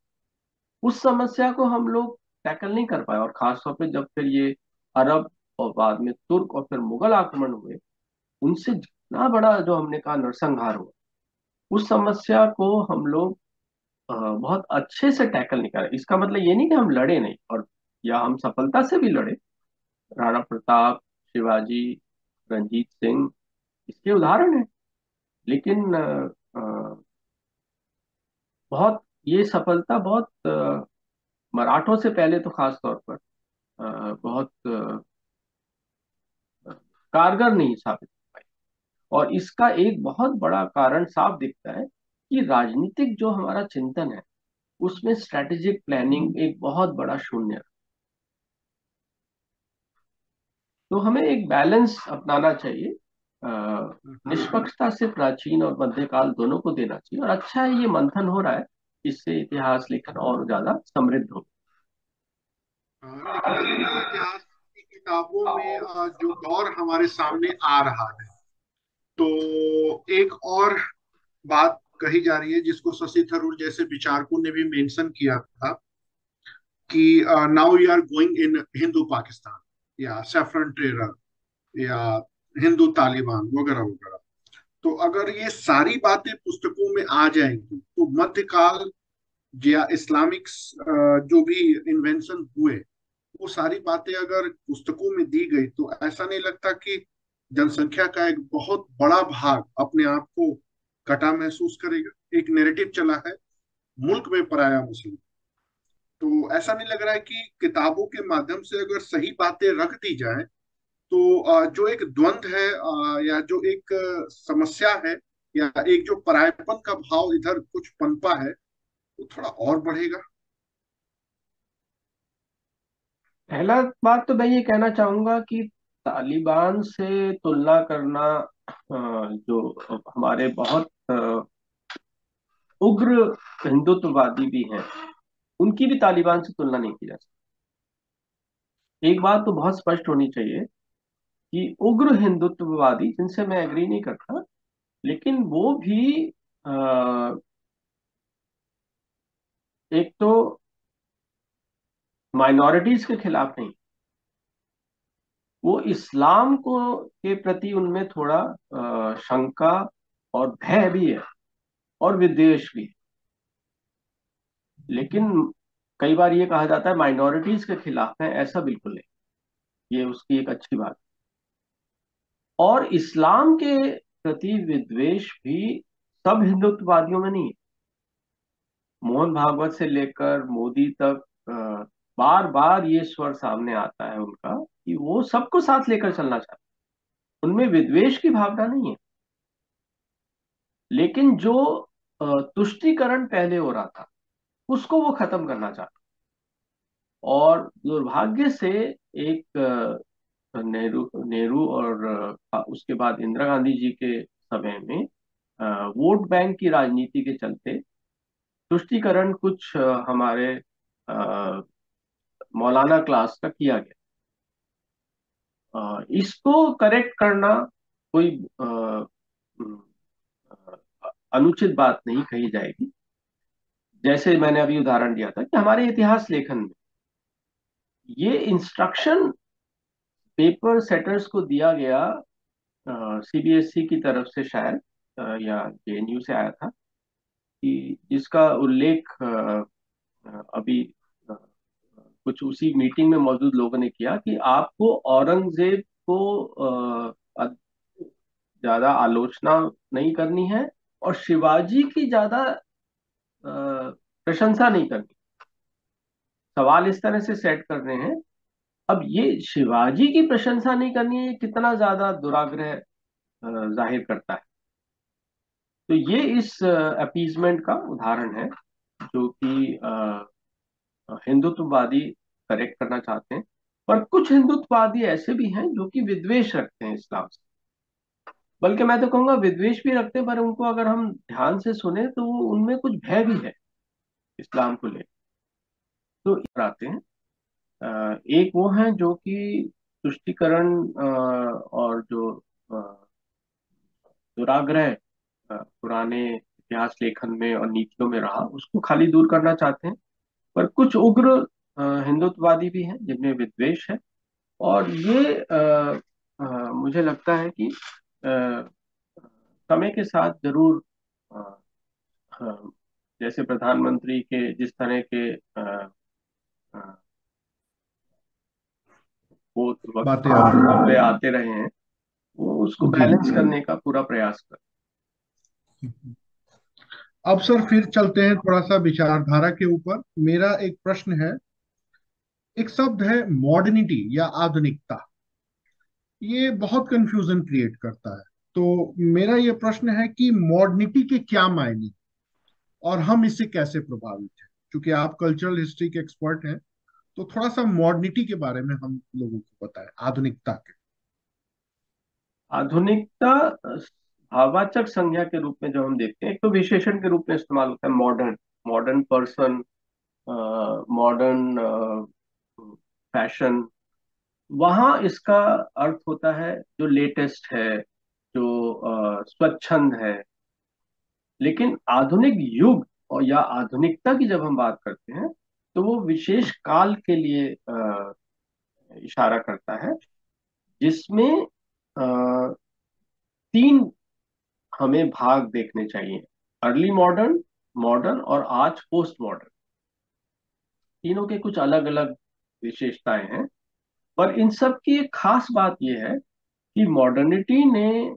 उस समस्या को हम लोग टैकल नहीं कर पाए। और खासतौर पे जब फिर ये अरब और बाद में तुर्क और फिर मुगल आक्रमण हुए, उनसे जितना बड़ा जो हमने कहा नरसंहार हुआ, उस समस्या को हम लोग बहुत अच्छे से टैकल नहीं कर। इसका मतलब ये नहीं कि हम लड़े नहीं, और या हम सफलता से भी लड़े। राणा प्रताप, शिवाजी, रंजीत सिंह इसके उदाहरण है। लेकिन बहुत ये सफलता बहुत मराठों से पहले तो खास तौर पर बहुत कारगर नहीं साबित हो पाई। और इसका एक बहुत बड़ा कारण साफ दिखता है कि राजनीतिक जो हमारा चिंतन है उसमें स्ट्रेटेजिक प्लानिंग एक बहुत बड़ा शून्य है। तो हमें एक बैलेंस अपनाना चाहिए। अ, निष्पक्षता से प्राचीन और मध्यकाल दोनों को देना चाहिए, और अच्छा है ये मंथन हो रहा है, इससे इतिहास लेखन और ज्यादा समृद्ध हो। लेकिन अपनी इतिहास की किताबों में जो दौर हमारे सामने आ रहा है, तो एक और बात कही जा रही है, जिसको शशि थरूर जैसे विचारकों ने भी मेंशन किया था कि now you are going in Hindu Pakistan या सैफरन टेरर या हिंदू तालिबान वगैरह वगैरह। तो अगर ये सारी बातें पुस्तकों में आ जाएंगी तो मध्यकाल या इस्लामिक जो भी इन्वेंशन हुए, वो सारी बातें अगर पुस्तकों में दी गई तो ऐसा नहीं लगता कि जनसंख्या का एक बहुत बड़ा भाग अपने आप को कटा महसूस करेगा। एक नैरेटिव चला है मुल्क में पराया मुस्लिम। तो ऐसा नहीं लग रहा है कि किताबों के माध्यम से अगर सही बातें रख दी जाए तो जो एक द्वंद्व है या जो एक समस्या है या एक जो परायपन का भाव इधर कुछ पनपा है वो थोड़ा और बढ़ेगा। पहला बात तो मैं ये कहना चाहूंगा कि तालिबान से तुलना करना, जो हमारे बहुत उग्र हिंदुत्ववादी भी हैं, उनकी भी तालिबान से तुलना नहीं की जा सकती। एक बात तो बहुत स्पष्ट होनी चाहिए कि उग्र हिंदुत्ववादी, जिनसे मैं एग्री नहीं करता, लेकिन वो भी एक तो माइनॉरिटीज के खिलाफ नहीं, वो इस्लाम को के प्रति उनमें थोड़ा शंका और भय भी है और विद्वेष भी है। लेकिन कई बार ये कहा जाता है माइनॉरिटीज के खिलाफ है, ऐसा बिल्कुल नहीं। ये उसकी एक अच्छी बात। और इस्लाम के प्रति विद्वेष भी सब हिंदुत्ववादियों में नहीं है। मोहन भागवत से लेकर मोदी तक बार बार ये स्वर सामने आता है उनका कि वो सबको साथ लेकर चलना चाहते हैं, उनमें विद्वेष की भावना नहीं है। लेकिन जो तुष्टीकरण पहले हो रहा था उसको वो खत्म करना चाहते हैं। और दुर्भाग्य से एक नेहरू नेहरू और उसके बाद इंदिरा गांधी जी के समय में वोट बैंक की राजनीति के चलते तुष्टीकरण कुछ हमारे अ, मौलाना क्लास का किया गया। इसको करेक्ट करना कोई अनुचित बात नहीं कही जाएगी। जैसे मैंने अभी उदाहरण दिया था कि हमारे इतिहास लेखन में ये इंस्ट्रक्शन पेपर सेटर्स को दिया गया, सीबीएसई की तरफ से शायद, या जेएनयू से आया था, कि जिसका उल्लेख अभी कुछ उसी मीटिंग में मौजूद लोगों ने किया कि आपको औरंगजेब को ज्यादा आलोचना नहीं करनी है और शिवाजी की ज्यादा प्रशंसा नहीं करनी। सवाल इस तरह से सेट करने हैं। अब ये शिवाजी की प्रशंसा नहीं करनी है, ये कितना ज्यादा दुराग्रह जाहिर करता है। तो ये इस अपीजमेंट का उदाहरण है जो कि हिंदुत्ववादी करेक्ट करना चाहते हैं। पर कुछ हिंदुत्ववादी ऐसे भी हैं जो कि विद्वेष रखते हैं इस्लाम से। बल्कि मैं तो कहूंगा विद्वेष भी रखते हैं, पर उनको अगर हम ध्यान से सुने तो उनमें कुछ भय भी है इस्लाम को लेकर। तो इधर आते हैं। एक वो हैं जो कि तुष्टीकरण और जो दुराग्रह पुराने इतिहास लेखन में और नीतियों में रहा, उसको खाली दूर करना चाहते हैं। पर कुछ उग्र हिंदुत्ववादी भी हैं जिनमें विद्वेष है। और ये मुझे लगता है कि समय के साथ जरूर अ, अ, जैसे प्रधानमंत्री के जिस तरह के अ, वो वक्त बातें आती पे आते रहे हैं, वो उसको हैं जी। बैलेंस करने का पूरा प्रयास कर। अब सर फिर चलते हैं थोड़ा सा विचारधारा के ऊपर। मेरा एक प्रश्न है। एक शब्द है मॉडर्निटी या आधुनिकता, ये बहुत कंफ्यूजन क्रिएट करता है। तो मेरा ये प्रश्न है कि मॉडर्निटी के क्या मायने और हम इससे कैसे प्रभावित हैं। क्योंकि आप कल्चरल हिस्ट्री के एक्सपर्ट हैं, तो थोड़ा सा मॉडर्निटी के बारे में हम लोगों को बताएं, आधुनिकता के। आधुनिकता भाववाचक संज्ञा के रूप में जो हम देखते हैं, एक तो विशेषण के रूप में इस्तेमाल होता है modern, modern person, modern fashion. वहां इसका अर्थ होता है जो लेटेस्ट है, जो स्वच्छंद है, लेकिन आधुनिक युग और या आधुनिकता की जब हम बात करते हैं तो वो विशेष काल के लिए इशारा करता है, जिसमें अ, तीन हमें भाग देखने चाहिए: अर्ली मॉडर्न, मॉडर्न और आज पोस्ट मॉडर्न। तीनों के कुछ अलग अलग विशेषताएं हैं, पर इन सब की एक खास बात यह है कि मॉडर्निटी ने,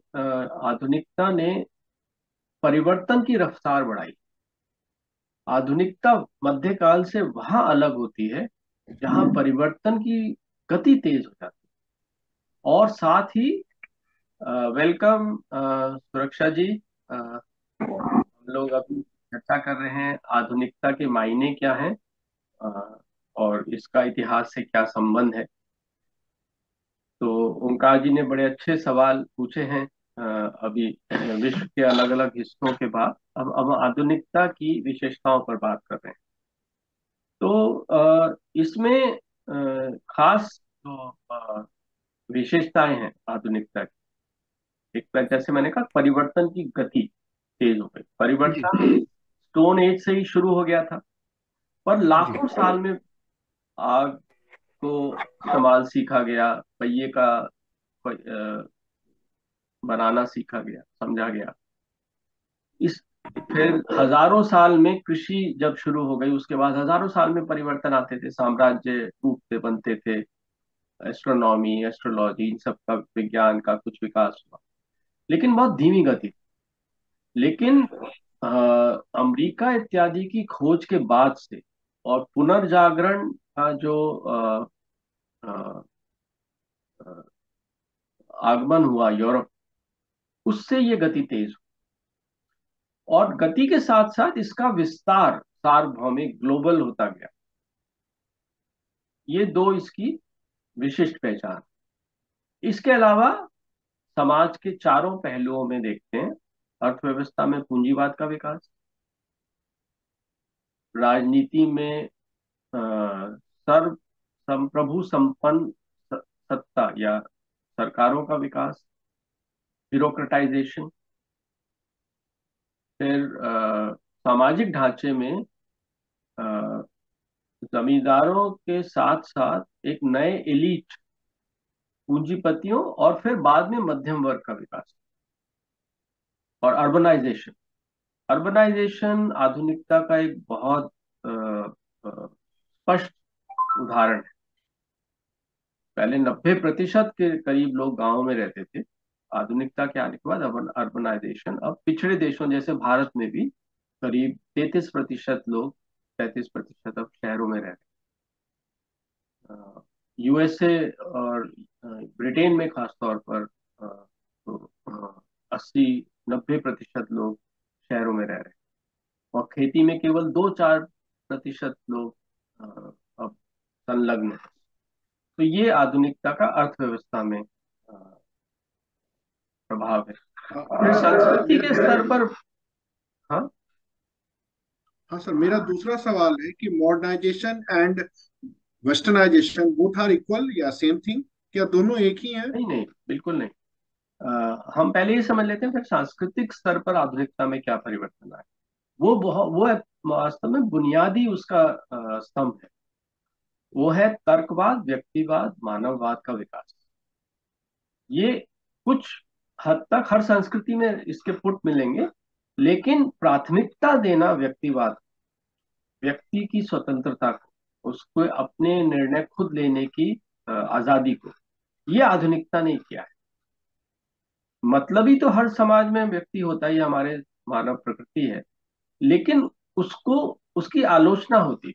आधुनिकता ने परिवर्तन की रफ्तार बढ़ाई। आधुनिकता मध्यकाल से वहां अलग होती है जहां परिवर्तन की गति तेज हो जाती है। और साथ ही वेलकम सुरक्षा जी। हम लोग अभी चर्चा कर रहे हैं आधुनिकता के मायने क्या हैं, अ, और इसका इतिहास से क्या संबंध है। तो ओंकार जी ने बड़े अच्छे सवाल पूछे हैं। अभी विश्व के अलग अलग हिस्सों के बाद अब आधुनिकता की विशेषताओं पर बात कर रहे हैं। तो इसमें खास जो विशेषताएं हैं आधुनिकता की, एक तो जैसे मैंने कहा, परिवर्तन की गति तेज हो गई। जी परिवर्तन स्टोन एज से ही शुरू हो गया था, पर जी लाखों साल में आग को इस्तेमाल सीखा गया, पहिए का बनाना सीखा गया, समझा गया। इस फिर हजारों साल में कृषि जब शुरू हो गई, उसके बाद हजारों साल में परिवर्तन आते थे, साम्राज्य टूटते बनते थे, एस्ट्रोनॉमी, एस्ट्रोलॉजी, इन सब का विज्ञान का कुछ विकास हुआ, लेकिन बहुत धीमी गति। लेकिन अ, अमेरिका इत्यादि की खोज के बाद से और पुनर्जागरण का जो अ, अ, आगमन हुआ यूरोप, उससे ये गति तेज हुई। और गति के साथ साथ इसका विस्तार सार्वभौमिक ग्लोबल होता गया। ये दो इसकी विशिष्ट पहचान। इसके अलावा समाज के चारों पहलुओं में देखते हैं: अर्थव्यवस्था में पूंजीवाद का विकास, राजनीति में सर्व संप्रभु संपन्न सत्ता या सरकारों का विकास, ब्यूरोक्रेटाइजेशन। फिर सामाजिक ढांचे में अ, जमींदारों के साथ साथ एक नए एलिट पूंजीपतियों और फिर बाद में मध्यम वर्ग का विकास। और अर्बनाइजेशन, अर्बनाइजेशन आधुनिकता का एक बहुत स्पष्ट उदाहरण है। पहले 90% के करीब लोग गांवों में रहते थे। आधुनिकता के आने के बाद अर्बनाइजेशन, अब पिछड़े देशों जैसे भारत में भी करीब 33% लोग, 33% अब शहरों में रह रहे हैं। यूएसए और ब्रिटेन में खास तौर पर तो 80-90% लोग शहरों में रह रहे हैं, और खेती में केवल 2-4% लोग अब संलग्न है। तो ये आधुनिकता का अर्थव्यवस्था में प्रभाव है। फिर संस्कृति मेरा के मेरा स्तर पर। हाँ। हाँ सर, मेरा दूसरा सवाल है कि modernisation and westernisation both are equal या सेम थिंग? क्या दोनों एक ही हैं? नहीं नहीं, बिल्कुल नहीं। हम पहले ये समझ लेते हैं फिर सांस्कृतिक स्तर पर आधुनिकता में क्या परिवर्तन आए। वो है वास्तव में बुनियादी उसका स्तंभ है। वो है तर्कवाद, व्यक्तिवाद, मानववाद का विकास। ये कुछ हद तक हर संस्कृति में इसके पुट मिलेंगे, लेकिन प्राथमिकता देना व्यक्तिवाद, व्यक्ति की स्वतंत्रता को, उसको अपने निर्णय खुद लेने की आजादी को, ये आधुनिकता ने किया है। मतलब ही तो हर समाज में व्यक्ति होता ही, हमारे मानव प्रकृति है, लेकिन उसको, उसकी आलोचना होती,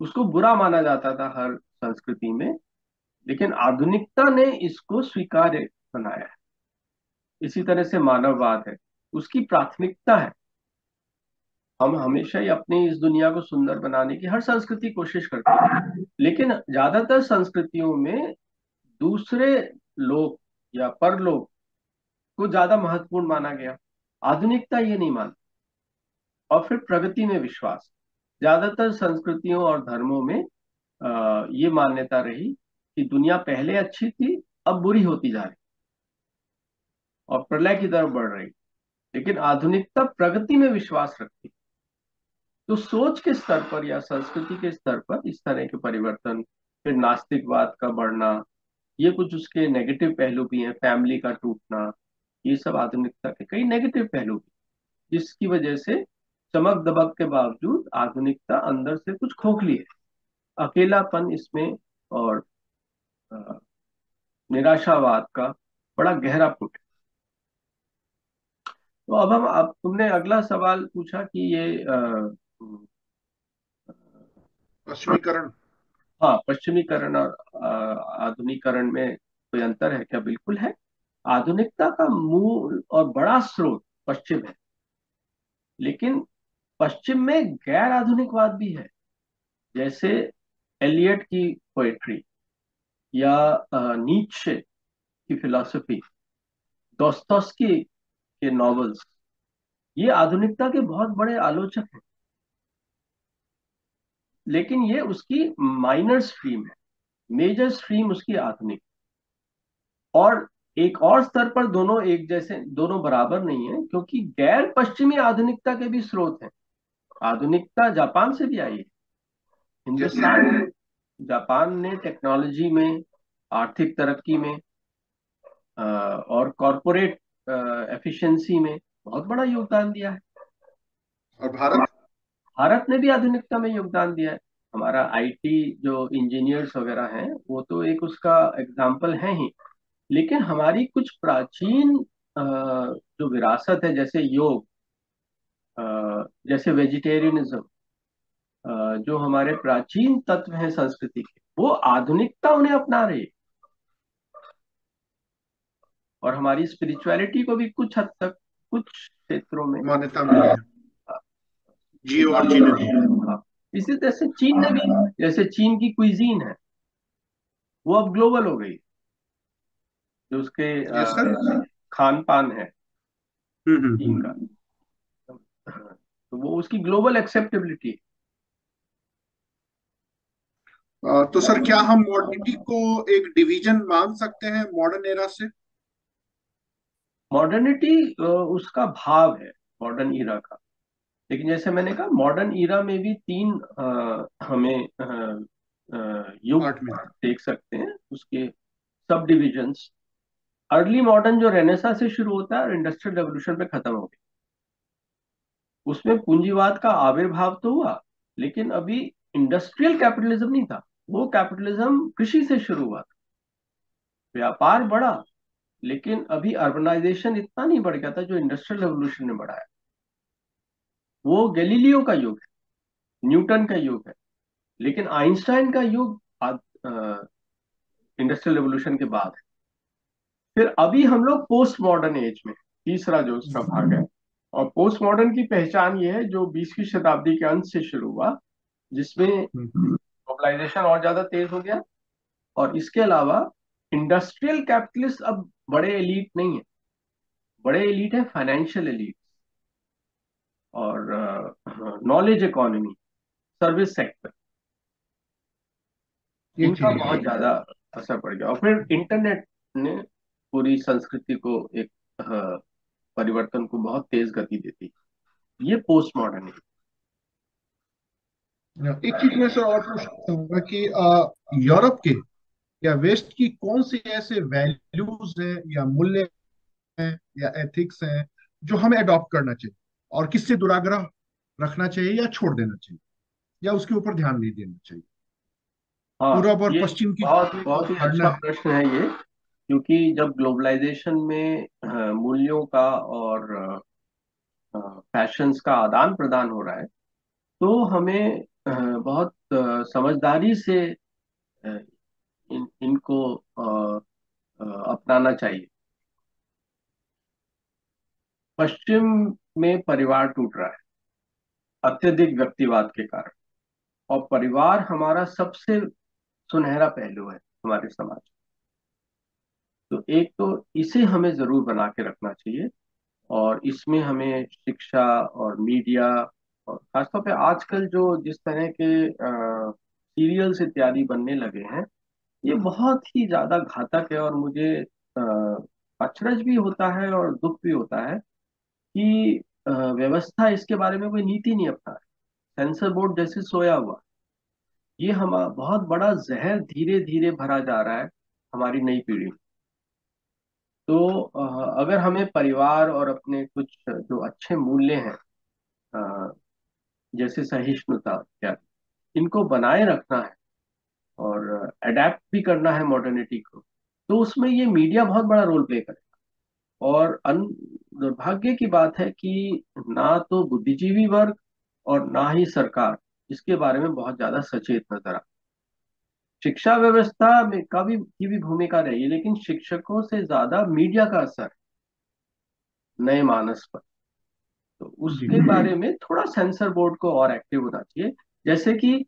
उसको बुरा माना जाता था हर संस्कृति में। लेकिन आधुनिकता ने इसको स्वीकार्य बनाया है। इसी तरह से मानववाद है, उसकी प्राथमिकता है। हम हमेशा ही अपनी इस दुनिया को सुंदर बनाने की हर संस्कृति कोशिश करती है, लेकिन ज्यादातर संस्कृतियों में दूसरे लोग या परलोक को ज्यादा महत्वपूर्ण माना गया। आधुनिकता ये नहीं मानती। और फिर प्रगति में विश्वास, ज्यादातर संस्कृतियों और धर्मों में ये मान्यता रही कि दुनिया पहले अच्छी थी, अब बुरी होती जा रही और प्रलय की तरफ बढ़ रही। लेकिन आधुनिकता प्रगति में विश्वास रखती है। तो सोच के स्तर पर या संस्कृति के स्तर पर इस तरह के परिवर्तन, फिर नास्तिकवाद का बढ़ना, ये कुछ उसके नेगेटिव पहलू भी हैं, फैमिली का टूटना, ये सब आधुनिकता के कई नेगेटिव पहलू भी, जिसकी वजह से चमक दमक के बावजूद आधुनिकता अंदर से कुछ खोखली है, अकेलापन इसमें, और अ, निराशावाद का बड़ा गहरा पुट है। तो अब तुमने अगला सवाल पूछा कि ये पश्चिमीकरण। हाँ, पश्चिमीकरण और आधुनिकीकरण में कोई अंतर है क्या? बिल्कुल है। आधुनिकता का मूल और बड़ा स्रोत पश्चिम है, लेकिन पश्चिम में गैर आधुनिकवाद भी है, जैसे एलियट की पोएट्री या नीत्शे की फिलॉसफी, दोस्तोव्स्की के नॉवेल्स, ये आधुनिकता के बहुत बड़े आलोचक हैं, लेकिन ये उसकी माइनर स्ट्रीम है। मेजर स्ट्रीम उसकी आधुनिक। और एक और स्तर पर दोनों एक जैसे, दोनों बराबर नहीं है, क्योंकि गैर पश्चिमी आधुनिकता के भी स्रोत हैं। आधुनिकता जापान से भी आई है। जैसे। हिंदुस्तान, जापान ने टेक्नोलॉजी में, आर्थिक तरक्की में, और कॉरपोरेट एफिशिएंसी में बहुत बड़ा योगदान दिया है। और भारत। भारत ने भी आधुनिकता में योगदान दिया है। हमारा आईटी जो इंजीनियर्स वगैरह हैं, वो तो एक उसका एग्जाम्पल है ही। लेकिन हमारी कुछ प्राचीन जो विरासत है, जैसे योग, जैसे वेजिटेरियनिज्म, जो हमारे प्राचीन तत्व हैं संस्कृति के, वो आधुनिकता उन्हें अपना रही है। और हमारी स्पिरिचुअलिटी को भी कुछ हद तक, कुछ क्षेत्रों में मान्यता मिली है। जियो और जीने दो। हाँ। इसी तरह से चीन ने भी, जैसे चीन की क्विजीन है, वो अब ग्लोबल हो गई। जो उसके यस सर। खान पान है चीन का, हम्म। तो वो उसकी ग्लोबल एक्सेप्टेबिलिटी। तो सर क्या हम मॉडर्निटी को एक डिवीजन मान सकते हैं मॉडर्न एरा से? मॉडर्निटी उसका भाव है, मॉडर्न ईरा का। लेकिन जैसे मैंने कहा, मॉडर्न ईरा में भी तीन हमें युग पार्ट में। देख सकते हैं, उसके सब डिविजन्स। अर्ली मॉडर्न जो रेनेसा से शुरू होता है और इंडस्ट्रियल रेवोल्यूशन पे खत्म हो गया, उसमें पूंजीवाद का आविर्भाव तो हुआ, लेकिन अभी इंडस्ट्रियल कैपिटलिज्म नहीं था। वो कैपिटलिज्म कृषि से शुरू हुआ था, व्यापार बढ़ा, लेकिन अभी अर्बनाइजेशन इतना नहीं बढ़ गया था जो इंडस्ट्रियल रेवोल्यूशन ने बढ़ाया। वो गैलीलियो का युग है, न्यूटन का युग है, लेकिन आइंस्टाइन का युग इंडस्ट्रियल रेवोल्यूशन के बाद है। फिर अभी हम लोग पोस्ट मॉडर्न एज में, तीसरा जो उसका भाग है। और पोस्ट मॉडर्न की पहचान ये है, जो 20वीं शताब्दी के अंत से शुरू हुआ, जिसमें ग्लोबलाइजेशन और ज्यादा तेज हो गया। और इसके अलावा इंडस्ट्रियल कैपिटलिस्ट अब बड़े एलीट नहीं है, बड़े एलीट है फाइनेंशियल एलीट, और नॉलेज इकोनॉमी, सर्विस सेक्टर, ये इनका ठीक है। बहुत ज्यादा असर पड़ गया। और फिर इंटरनेट ने पूरी संस्कृति को एक परिवर्तन को बहुत तेज गति दे दी। ये पोस्ट मॉडर्न है। एक चीज मैं सर और पूछना चाहूंगा कि यूरोप के या वेस्ट की कौन से ऐसे वैल्यूज हैं या मूल्य हैं या एथिक्स हैं जो हमें अडॉप्ट करना चाहिए, और किससे दुराग्रह रखना चाहिए या छोड़ देना चाहिए, या उसके ऊपर ध्यान नहीं देना चाहिए? हाँ, पूरब और ये पश्चिम की बहुत जो एक बहुत ही धारणा अच्छा है। प्रश्न है ये। क्योंकि जब ग्लोबलाइजेशन में मूल्यों का और फैशंस का आदान प्रदान हो रहा है, तो हमें बहुत समझदारी से इनको अपनाना चाहिए। पश्चिम में परिवार टूट रहा है अत्यधिक व्यक्तिवाद के कारण। और परिवार हमारा सबसे सुनहरा पहलू है हमारे समाज। तो एक तो इसे हमें जरूर बना के रखना चाहिए। और इसमें हमें शिक्षा और मीडिया, और खासतौर पे आजकल जो जिस तरह के सीरियल्स इत्यादि बनने लगे हैं, ये बहुत ही ज्यादा घातक है। और मुझे अचरज भी होता है और दुख भी होता है कि व्यवस्था इसके बारे में कोई नीति नहीं अपना रही। सेंसर बोर्ड जैसे सोया हुआ, ये हम बहुत बड़ा जहर धीरे धीरे भरा जा रहा है हमारी नई पीढ़ी में। तो अगर हमें परिवार और अपने कुछ जो अच्छे मूल्य हैं, अ, जैसे सहिष्णुता इत्यादि, इनको बनाए रखना है और अडेप्ट भी करना है मॉडर्निटी को, तो उसमें ये मीडिया बहुत बड़ा रोल प्ले करेगा। और दुर्भाग्य की बात है कि ना तो बुद्धिजीवी वर्ग और ना ही सरकार इसके बारे में बहुत ज्यादा सचेत नजर आ। शिक्षा व्यवस्था में का भी की भी भूमिका रही है, लेकिन शिक्षकों से ज्यादा मीडिया का असर नए मानस पर। तो जी उसके बारे में थोड़ा सेंसर बोर्ड को और एक्टिव होना चाहिए। जैसे कि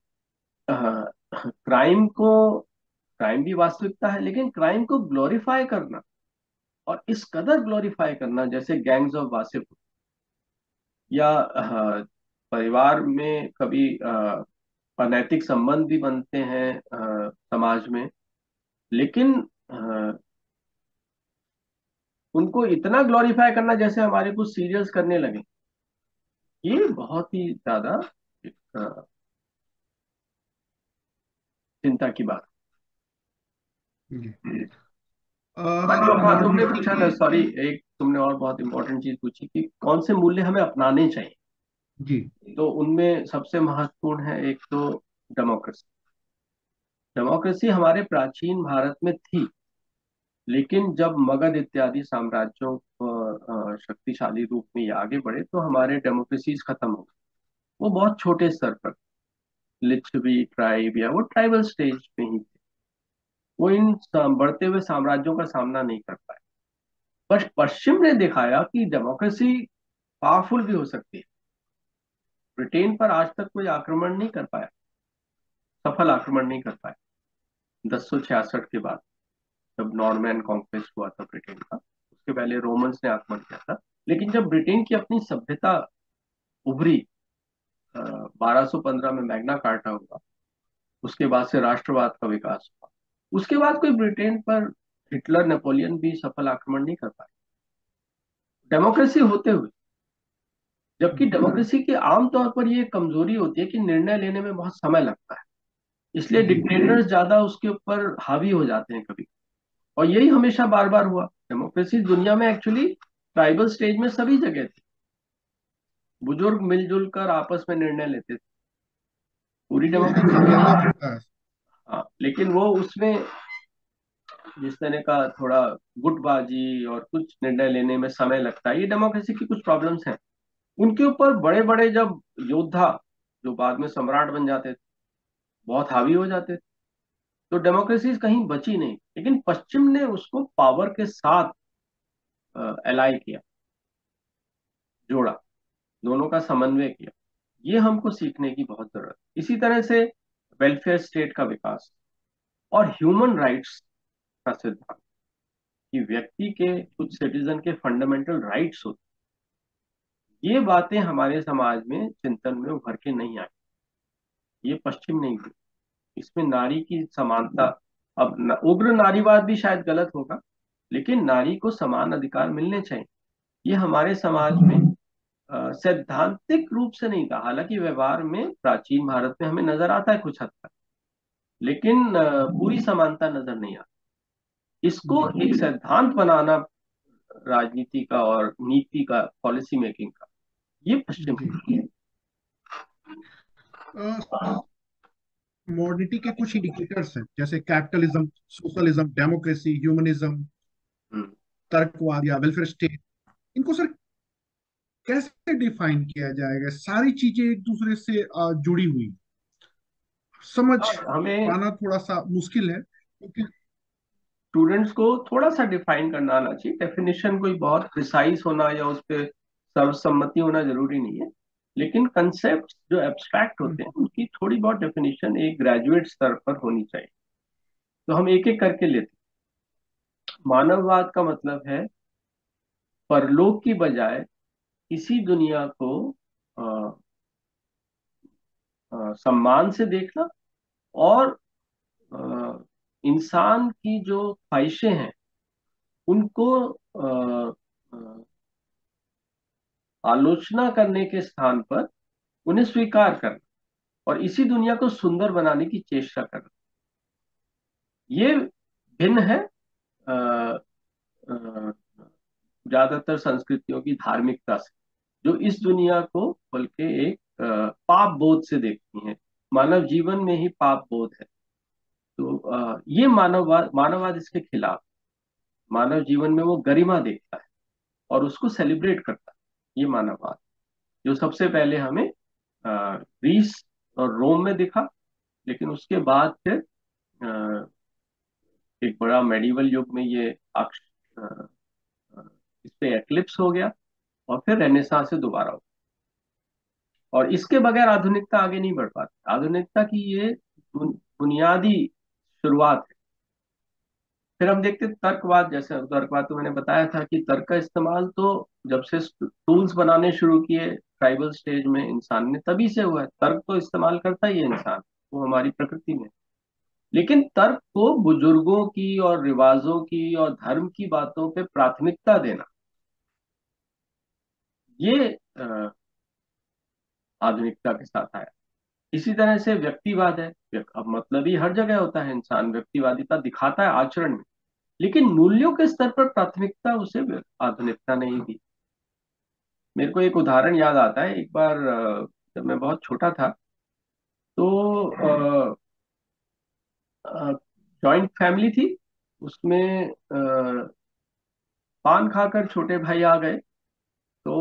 क्राइम को, क्राइम भी वास्तविकता है, लेकिन क्राइम को ग्लोरीफाई करना और इस कदर ग्लोरीफाई करना, जैसे गैंग्स ऑफ वासेपुर, या परिवार में कभी अनैतिक संबंध भी बनते हैं समाज में, लेकिन उनको इतना ग्लोरीफाई करना जैसे हमारे कुछ सीरियल्स करने लगे, ये बहुत ही ज्यादा एक, चिंता की बात जी। है। हाँ, तुमने मॉडर्निटी पूछा ना, के सॉरी, एक तुमने और बहुत इंपॉर्टेंट चीज पूछी कि कौन से मूल्य हमें अपनाने चाहिए। जी तो उनमें सबसे महत्वपूर्ण है एक तो डेमोक्रेसी। डेमोक्रेसी हमारे प्राचीन भारत में थी, लेकिन जब मगध इत्यादि साम्राज्यों शक्तिशाली रूप में ये आगे बढ़े तो हमारे डेमोक्रेसीज खत्म हो गए। वो बहुत छोटे स्तर पर, लिच्छवी ट्राइब या वो ट्राइबल स्टेज में ही थे। वो इन बढ़ते हुए साम्राज्यों का सामना नहीं कर पाए। पर पश्चिम ने दिखाया कि डेमोक्रेसी पावरफुल भी हो सकती है। ब्रिटेन पर आज तक कोई आक्रमण नहीं कर पाया, सफल आक्रमण नहीं कर पाया 1066 के बाद, जब नॉर्मैन कॉन्क्वेस्ट हुआ था ब्रिटेन का। उसके पहले रोमन्स ने आक्रमण किया था। लेकिन जब ब्रिटेन की अपनी सभ्यता उभरी, 1215 में मैग्ना कार्टा हुआ, उसके बाद से राष्ट्रवाद का विकास हुआ, उसके बाद कोई ब्रिटेन पर हिटलर नेपोलियन भी सफल आक्रमण नहीं कर पाए डेमोक्रेसी होते हुए। जबकि डेमोक्रेसी की आमतौर पर ये कमजोरी होती है कि निर्णय लेने में बहुत समय लगता है, इसलिए जी डिक्टेटर्स ज्यादा उसके ऊपर हावी हो जाते हैं कभी। और यही हमेशा बार बार हुआ। डेमोक्रेसी दुनिया में एक्चुअली ट्राइबल स्टेज में सभी जगह थी, बुजुर्ग मिलजुल कर आपस में निर्णय लेते थे, पूरी ये डेमोक्रेसी हर में जगह नहीं। होता है। हाँ, लेकिन वो उसमें जिस तरह का थोड़ा गुटबाजी और कुछ निर्णय लेने में समय लगता है, ये डेमोक्रेसी की कुछ प्रॉब्लम्स हैं। उनके ऊपर बड़े बड़े जब योद्धा, जो बाद में सम्राट बन जाते थे, बहुत हावी हो जाते थे, तो डेमोक्रेसी कहीं बची नहीं। लेकिन पश्चिम ने उसको पावर के साथ एलाई किया, जोड़ा, दोनों का समन्वय किया। ये हमको सीखने की बहुत जरूरत है। इसी तरह से वेलफेयर स्टेट का विकास और ह्यूमन राइट्स का सिद्धांत, कि व्यक्ति के, कुछ सिटीजन के फंडामेंटल राइट्स होते, ये बातें हमारे समाज में चिंतन में उभर के नहीं आई। ये पश्चिम नहीं दी। इसमें नारी की समानता, अब उग्र नारीवाद भी शायद गलत होगा, लेकिन नारी को समान अधिकार मिलने चाहिए, ये हमारे समाज में सैद्धांतिक रूप से नहीं था। हालांकि व्यवहार में प्राचीन भारत में हमें नजर आता है कुछ हद तक, लेकिन पूरी समानता नजर नहीं आती। इसको जी एक सिद्धांत बनाना राजनीति का और नीति का, पॉलिसी मेकिंग का, ये पश्चिम जी है। मॉडर्निटी के कुछ इंडिकेटर्स हैं, जैसे कैपिटलिज्म, सोशलिज्म, डेमोक्रेसी, ह्यूमनिज्म, हम्म। तर्कवाद या वेलफेयर स्टेट। इनको सर कैसे डिफाइन किया जाएगा? सारी चीजें एक दूसरे से जुड़ी हुई, समझ और हमें पाना थोड़ा सा मुश्किल है क्योंकि स्टूडेंट्स को थोड़ा सा डिफाइन करना आना चाहिए। डेफिनेशन कोई बहुत प्रिसाइज होना या उस पर सर्वसम्मति होना जरूरी नहीं है, लेकिन कंसेप्ट जो एब्स्ट्रैक्ट होते हैं उनकी थोड़ी बहुत डेफिनेशन एक ग्रेजुएट स्तर पर होनी चाहिए। तो हम एक एक करके लेते हैं। मानववाद का मतलब है परलोक की बजाय इसी दुनिया को अ, सम्मान से देखना, और अ, इंसान की जो ख्वाहिशें हैं उनको आलोचना करने के स्थान पर उन्हें स्वीकार करना और इसी दुनिया को सुंदर बनाने की चेष्टा करना, ये भिन्न है अ, अ, ज्यादातर संस्कृतियों की धार्मिकता से, जो इस दुनिया को बल्कि एक पाप बोध से देखती हैं। मानव जीवन में ही पाप बोध है। तो ये मानववाद इसके खिलाफ। मानव जीवन में वो गरिमा देखता है और उसको सेलिब्रेट करता है। ये मानववाद जो सबसे पहले हमें ग्रीस और रोम में दिखा, लेकिन उसके बाद फिर अ, एक बड़ा मेडिवल युग में ये अ, अ, इस पे एक्लिप्स हो गया और फिर रेनेसां से दोबारा हो। और इसके बगैर आधुनिकता आगे नहीं बढ़ पाती। आधुनिकता की ये बुनियादी शुरुआत है। फिर हम देखते हैं तर्कवाद। जैसे तर्कवाद तो मैंने बताया था कि तर्क का इस्तेमाल तो जब से टूल्स बनाने शुरू किए ट्राइबल स्टेज में इंसान ने, तभी से हुआ है। तर्क तो इस्तेमाल करता ही है इंसान, वो हमारी प्रकृति में। लेकिन तर्क को बुजुर्गों की और रिवाजों की और धर्म की बातों पे प्राथमिकता देना, ये आधुनिकता के साथ आया। इसी तरह से व्यक्तिवाद है। अब मतलब ही हर जगह होता है, इंसान व्यक्तिवादिता दिखाता है आचरण में, लेकिन मूल्यों के स्तर पर प्राथमिकता उसे आधुनिकता नहीं दी। मेरे को एक उदाहरण याद आता है। एक बार जब मैं बहुत छोटा था, तो जॉइंट फैमिली थी। उसमें पान खाकर छोटे भाई आ गए। तो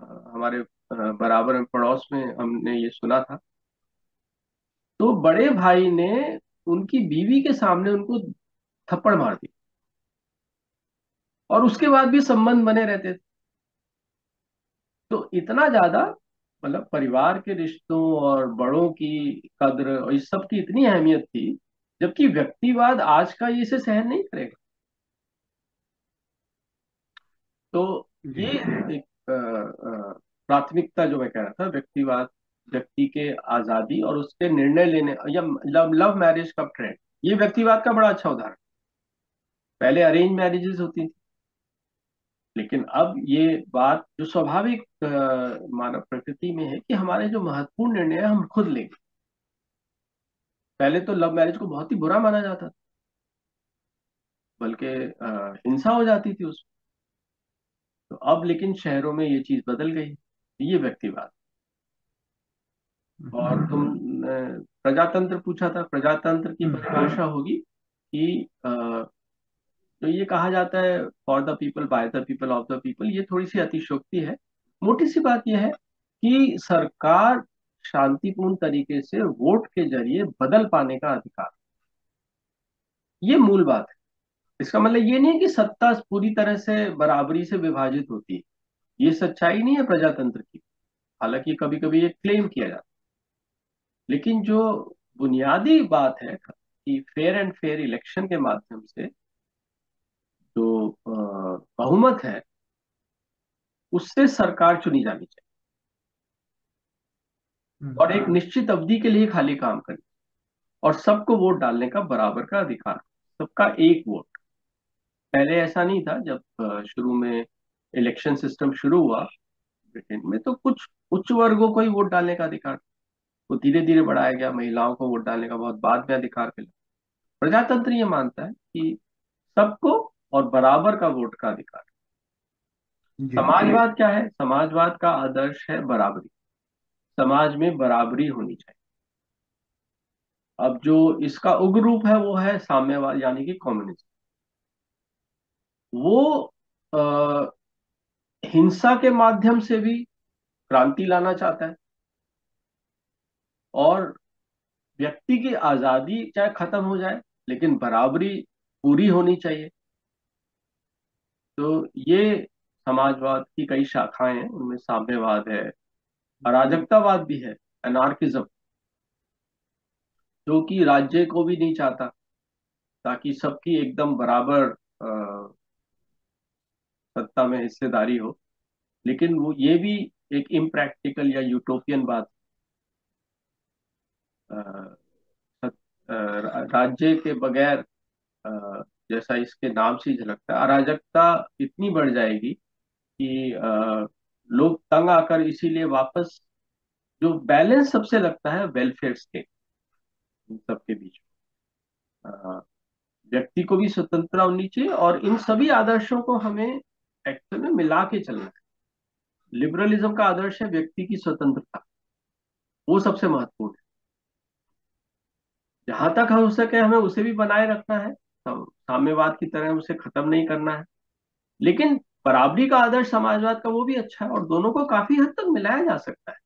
हमारे बराबर में पड़ोस में हमने ये सुना था। तो बड़े भाई ने उनकी बीवी के सामने उनको थप्पड़ मार दी, और उसके बाद भी संबंध बने रहते थे। तो इतना ज्यादा, मतलब परिवार के रिश्तों और बड़ों की कद्र और इस सब की इतनी अहमियत थी, जबकि व्यक्तिवाद आज का ये इसे सहन नहीं करेगा। तो जी। ये एक प्राथमिकता जो मैं कह रहा था, व्यक्तिवाद, व्यक्ति के आजादी और उसके निर्णय लेने, या लव लव मैरिज का ट्रेंड, ये व्यक्तिवाद का बड़ा अच्छा उदाहरण। पहले अरेंज मैरिजेस होती थी, लेकिन अब ये बात जो स्वाभाविक मानव प्रकृति में है कि हमारे जो महत्वपूर्ण निर्णय है हम खुद लेंगे। पहले तो लव मैरिज को बहुत ही बुरा माना जाता था, बल्कि हिंसा हो जाती थी उसमें। तो अब लेकिन शहरों में ये चीज बदल गई। ये व्यक्तिवाद। और प्रजातंत्र पूछा था। प्रजातंत्र की परिभाषा होगी कि जो ये कहा जाता है for the people by the people of the people, ये थोड़ी सी अतिशयोक्ति है। मोटी सी बात यह है कि सरकार शांतिपूर्ण तरीके से वोट के जरिए बदल पाने का अधिकार, ये मूल बात है। इसका मतलब ये नहीं है कि सत्ता पूरी तरह से बराबरी से विभाजित होती है। ये सच्चाई नहीं है प्रजातंत्र की। हालांकि कभी कभी ये क्लेम किया जाता है, लेकिन जो बुनियादी बात है कि फेयर एंड फेयर इलेक्शन के माध्यम से जो बहुमत है, उससे सरकार चुनी जानी चाहिए और एक निश्चित अवधि के लिए खाली काम करे, और सबको वोट डालने का बराबर का अधिकार, सबका एक वोट। पहले ऐसा नहीं था। जब शुरू में इलेक्शन सिस्टम शुरू हुआ ब्रिटेन में, तो कुछ उच्च वर्गों को ही वोट डालने का अधिकार, वो धीरे धीरे बढ़ाया गया। महिलाओं को वोट डालने का बहुत बाद में अधिकार मिला। प्रजातंत्र ये मानता है कि सबको और बराबर का वोट का अधिकार। जी। समाजवाद क्या है? समाजवाद का आदर्श है बराबरी। समाज में बराबरी होनी चाहिए। अब जो इसका उग्र रूप है वो है साम्यवाद, यानी कि कम्युनिज्म। वो आ, हिंसा के माध्यम से भी क्रांति लाना चाहता है, और व्यक्ति की आजादी चाहे खत्म हो जाए, लेकिन बराबरी पूरी होनी चाहिए। तो ये समाजवाद की कई शाखाएं हैं। उनमें साम्यवाद है, अराजकतावाद भी है, अनार्किज्म, जो कि राज्य को भी नहीं चाहता ताकि सबकी एकदम बराबर सत्ता में हिस्सेदारी हो। लेकिन वो ये भी एक इम्प्रैक्टिकल या यूटोपियन बात। अ, राज्य के बगैर, जैसा इसके नाम से ही झलकता है, अराजकता इतनी बढ़ जाएगी कि लोग तंग आकर इसीलिए वापस, जो बैलेंस सबसे लगता है वेलफेयर स्टेट इन सबके बीच में। व्यक्ति को भी स्वतंत्रता होनी चाहिए, और इन सभी आदर्शों को हमें एक्चुअल में मिला के चलना है। लिबरलिज्म का आदर्श है व्यक्ति की स्वतंत्रता, वो सबसे महत्वपूर्ण है। जहां तक हो सके हमें उसे भी बनाए रखना है, साम्यवाद की तरह उसे खत्म नहीं करना है। लेकिन बराबरी का आदर्श समाजवाद का वो भी अच्छा है, और दोनों को काफी हद तक मिलाया जा सकता है।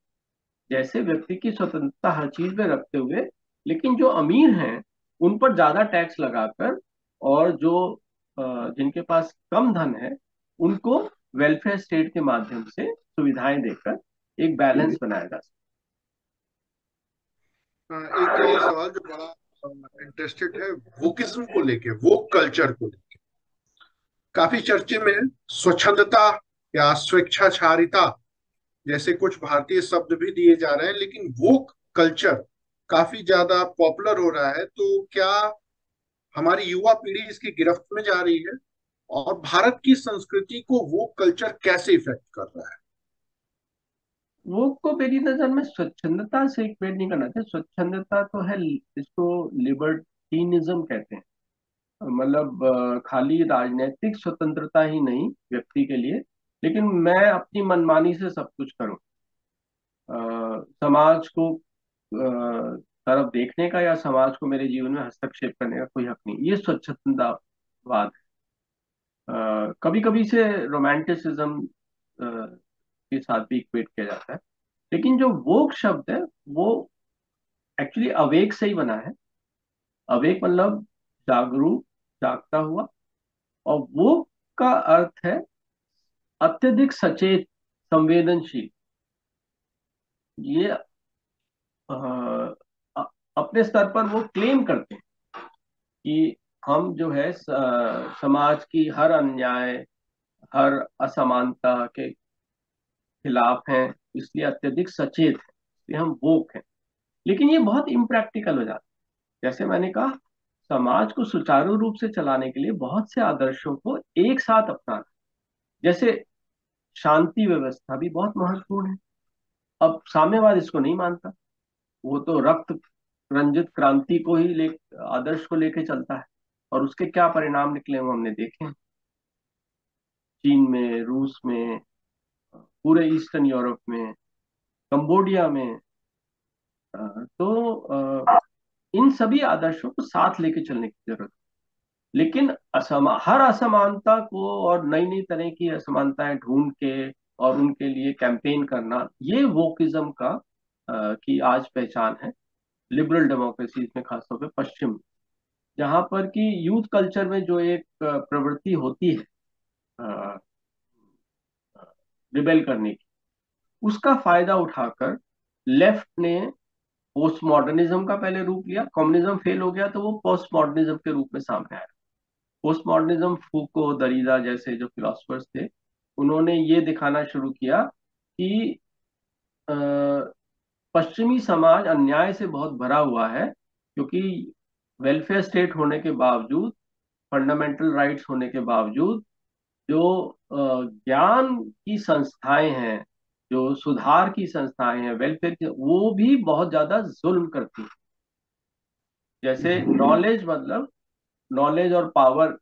जैसे व्यक्ति की स्वतंत्रता हर चीज में रखते हुए, लेकिन जो अमीर हैं उन पर ज्यादा टैक्स लगाकर, और जो जिनके पास कम धन है उनको वेलफेयर स्टेट के माध्यम से सुविधाएं देकर एक बैलेंस बनाया जा सकता एक सवाल जो बड़ा इंटरेस्टेड है, वोकिज्म को लेके, वोक कल्चर को लेके काफी चर्चे में है। स्वच्छंदता या स्वेच्छाचारिता जैसे कुछ भारतीय शब्द भी दिए जा रहे हैं, लेकिन वोक कल्चर काफी ज्यादा पॉपुलर हो रहा है। तो क्या हमारी युवा पीढ़ी इसकी गिरफ्त में जा रही है, और भारत की संस्कृति को वोक कल्चर कैसे इफेक्ट कर रहा है? है। वो को मेरी नजर में स्वच्छंदता से इक्वेट नहीं करना चाहिए। स्वच्छंदता तो है, इसको लिबर्टीनिज्म कहते हैं। मतलब खाली राजनीतिक स्वतंत्रता ही नहीं व्यक्ति के लिए, लेकिन मैं अपनी मनमानी से सब कुछ करूं, समाज को तरफ देखने का या समाज को मेरे जीवन में हस्तक्षेप करने का कोई हक नहीं, ये स्वच्छंदतावाद है। कभी कभी से रोमांटिसिज्म के साथ भी इक्वेट किया जाता है। लेकिन जो वोक शब्द है वो एक्चुअली अवेक से ही बना है। अवेक मतलब जागरूक, जागता हुआ। और वो का अर्थ है अत्यधिक सचेत, संवेदनशील। ये अपने स्तर पर वो क्लेम करते हैं कि हम जो है समाज की हर अन्याय, हर असमानता के खिलाफ हैं, इसलिए अत्यधिक सचेत है, इसलिए हम वोक हैं। लेकिन ये बहुत इम्प्रैक्टिकल हो जाता है। जैसे मैंने कहा, समाज को सुचारू रूप से चलाने के लिए बहुत से आदर्शों को एक साथ अपनाना, जैसे शांति व्यवस्था भी बहुत महत्वपूर्ण है। अब साम्यवाद इसको नहीं मानता, वो तो रक्त रंजित क्रांति को ही ले, आदर्श को लेके चलता है। और उसके क्या परिणाम निकले वो हमने देखे हैं, चीन में, रूस में, पूरे ईस्टर्न यूरोप में, कंबोडिया में। तो इन सभी आदर्शों को साथ लेके चलने की जरूरत है। लेकिन हर असमानता को और नई नई तरह की असमानताएं ढूंढ के और उनके लिए कैंपेन करना, ये वोकिज्म का की आज पहचान है। लिबरल डेमोक्रेसीज में, खासतौर पे पश्चिम, जहां पर कि यूथ कल्चर में जो एक प्रवृत्ति होती है रिबेल करने की, उसका फायदा उठाकर लेफ्ट ने पोस्ट मॉडर्निज्म का पहले रूप लिया। कम्युनिज्म फेल हो गया तो वो पोस्ट मॉडर्निज्म के रूप में सामने आया। पोस्ट मॉडर्निज्म, फूको, दरीदा जैसे जो फिलोसफर्स थे, उन्होंने ये दिखाना शुरू किया कि अ, पश्चिमी समाज अन्याय से बहुत भरा हुआ है, क्योंकि वेलफेयर स्टेट होने के बावजूद, फंडामेंटल राइट्स होने के बावजूद, जो ज्ञान की संस्थाएं हैं, जो सुधार की संस्थाएं हैं, वेलफेयर की, वो भी बहुत ज्यादा जुल्म करती हैं। जैसे नॉलेज, मतलब नॉलेज और पावर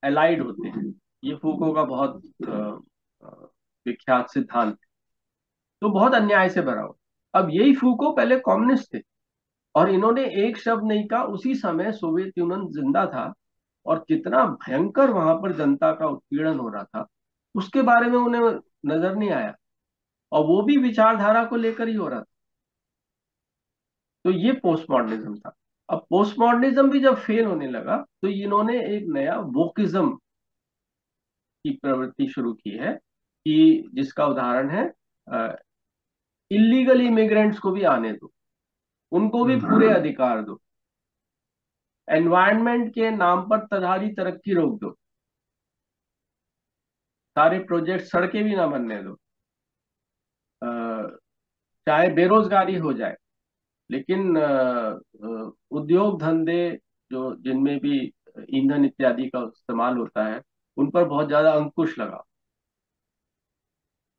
अलाइड होते हैं, ये फूको का बहुत अ, विख्यात सिद्धांत है। तो बहुत अन्याय से भरा हुआ। अब यही फूको पहले कम्युनिस्ट थे, और इन्होंने एक शब्द नहीं कहा। उसी समय सोवियत यूनियन जिंदा था, और कितना भयंकर वहां पर जनता का उत्पीड़न हो रहा था, उसके बारे में उन्हें नजर नहीं आया। और वो भी विचारधारा को लेकर ही हो रहा था। तो ये पोस्ट मॉडर्निज्म था। अब पोस्ट मॉडर्निज्म भी जब फेल होने लगा, तो इन्होंने एक नया वोकिज्म की प्रवृत्ति शुरू की है, कि जिसका उदाहरण है इलीगल इमिग्रेंट्स को भी आने दो, उनको भी पूरे अधिकार दो, एनवायरनमेंट के नाम पर तजारी तरक्की रोक दो, सारे प्रोजेक्ट, सड़कें भी ना बनने दो, अ, चाहे बेरोजगारी हो जाए, लेकिन उद्योग धंधे जो जिनमें भी ईंधन इत्यादि का इस्तेमाल होता है, उन पर बहुत ज्यादा अंकुश लगा।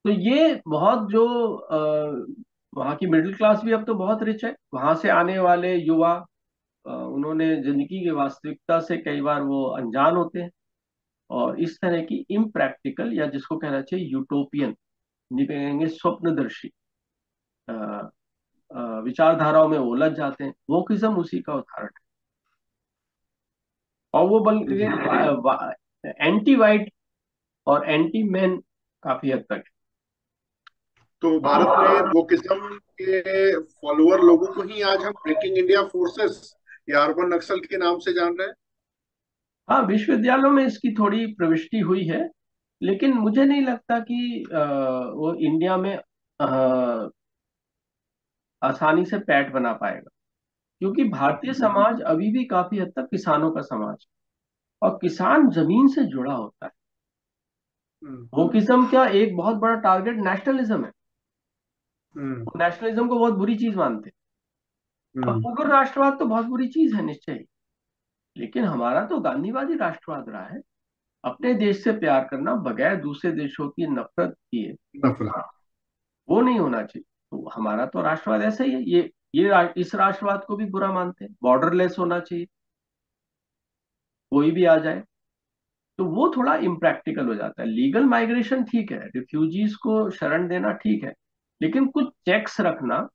तो ये बहुत जो वहाँ की मिडिल क्लास भी अब तो बहुत रिच है, वहां से आने वाले युवा उन्होंने जिंदगी की वास्तविकता से कई बार वो अनजान होते हैं, और इस तरह की इम्प्रैक्टिकल, या जिसको कहना चाहिए यूटोपियन, जिन्हें कहेंगे स्वप्नदर्शी अ, विचारधाराओं में वो उलझ जाते हैं। वोकिज्म उसी का उदाहरण है, और वो बल्कि जी। एंटी वाइट और एंटी मैन काफी हद तक तो भारत में वोकिज्म के फॉलोअर लोगों को ही आज हम ब्रेकिंग इंडिया फोर्सेस या अर्बन नक्सल के नाम से जान रहे हैं। है। हाँ, विश्वविद्यालयों में इसकी थोड़ी प्रविष्टि हुई है, लेकिन मुझे नहीं लगता कि वो इंडिया में आसानी से पैठ बना पाएगा, क्योंकि भारतीय समाज अभी भी काफी हद तक किसानों का समाज है, और किसान जमीन से जुड़ा होता है। हम्म। वोकिज्म का एक बहुत बड़ा टारगेट नेशनलिज्म है। हम्म। वो नेशनलिज्म को बहुत बुरी चीज मानते हैं। अब हम्म। उग्र राष्ट्रवाद तो बहुत बुरी चीज है निश्चय ही, लेकिन हमारा तो गांधीवादी राष्ट्रवाद रहा है, अपने देश से प्यार करना बगैर दूसरे देशों की नफरत किए, नफरत। वो नहीं होना चाहिए। तो हमारा तो राष्ट्रवाद ऐसा ही है, इस राष्ट्रवाद को भी बुरा मानते हैं। बॉर्डरलेस होना चाहिए, कोई भी आ जाए। तो वो थोड़ा इम्प्रैक्टिकल हो जाता है। लीगल माइग्रेशन ठीक है, रिफ्यूजीज को शरण देना ठीक है, लेकिन कुछ चेक्स रखना,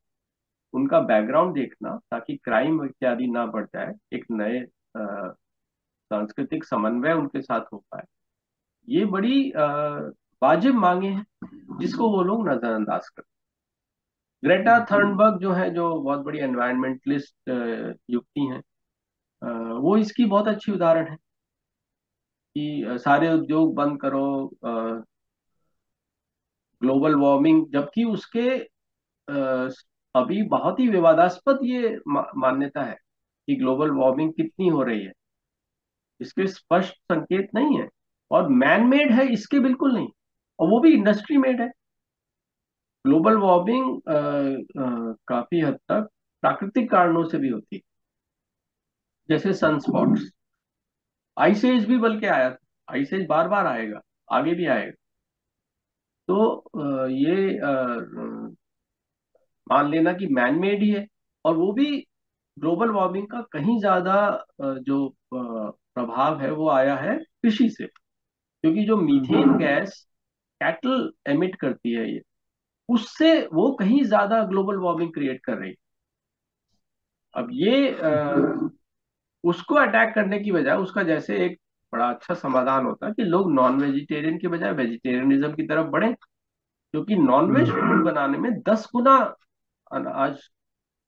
उनका बैकग्राउंड देखना, ताकि क्राइम इत्यादि ना बढ़ जाए, एक नए सांस्कृतिक समन्वय उनके साथ हो पाए। ये बड़ी वाजिब मांगे हैं, जिसको वो लोग नजरअंदाज करते हैं। ग्रेटा थर्नबर्ग जो है, जो बहुत बड़ी एनवायरमेंटलिस्ट युक्ति हैं, वो इसकी बहुत अच्छी उदाहरण है कि सारे उद्योग बंद करो, ग्लोबल वार्मिंग, जबकि उसके अभी बहुत ही विवादास्पद ये मान्यता है कि ग्लोबल वार्मिंग कितनी हो रही है, इसके स्पष्ट संकेत नहीं है। और मैन मेड है इसके बिल्कुल नहीं, और वो भी इंडस्ट्री मेड है। ग्लोबल वार्मिंग काफी हद तक प्राकृतिक कारणों से भी होती है, जैसे सनस्पॉट्स। आइस एज भी बल्कि आया था, आइस एज बार बार आएगा, आगे भी आएगा। तो ये मान लेना कि मैन मेड ही है, और वो भी ग्लोबल वार्मिंग का कहीं ज्यादा जो प्रभाव है वो आया है कृषि से, क्योंकि जो हम्म। मीथेन गैस कैटल एमिट करती है ये, उससे वो कहीं ज्यादा ग्लोबल वार्मिंग क्रिएट कर रही है। अब ये उसको अटैक करने की बजाय, उसका जैसे एक बड़ा अच्छा समाधान होता है कि लोग नॉन वेजिटेरियन की बजाय वेजिटेरियनिज्म की तरफ बढ़े, क्योंकि नॉन वेज हम्म। फूड बनाने में 10 गुना अनाज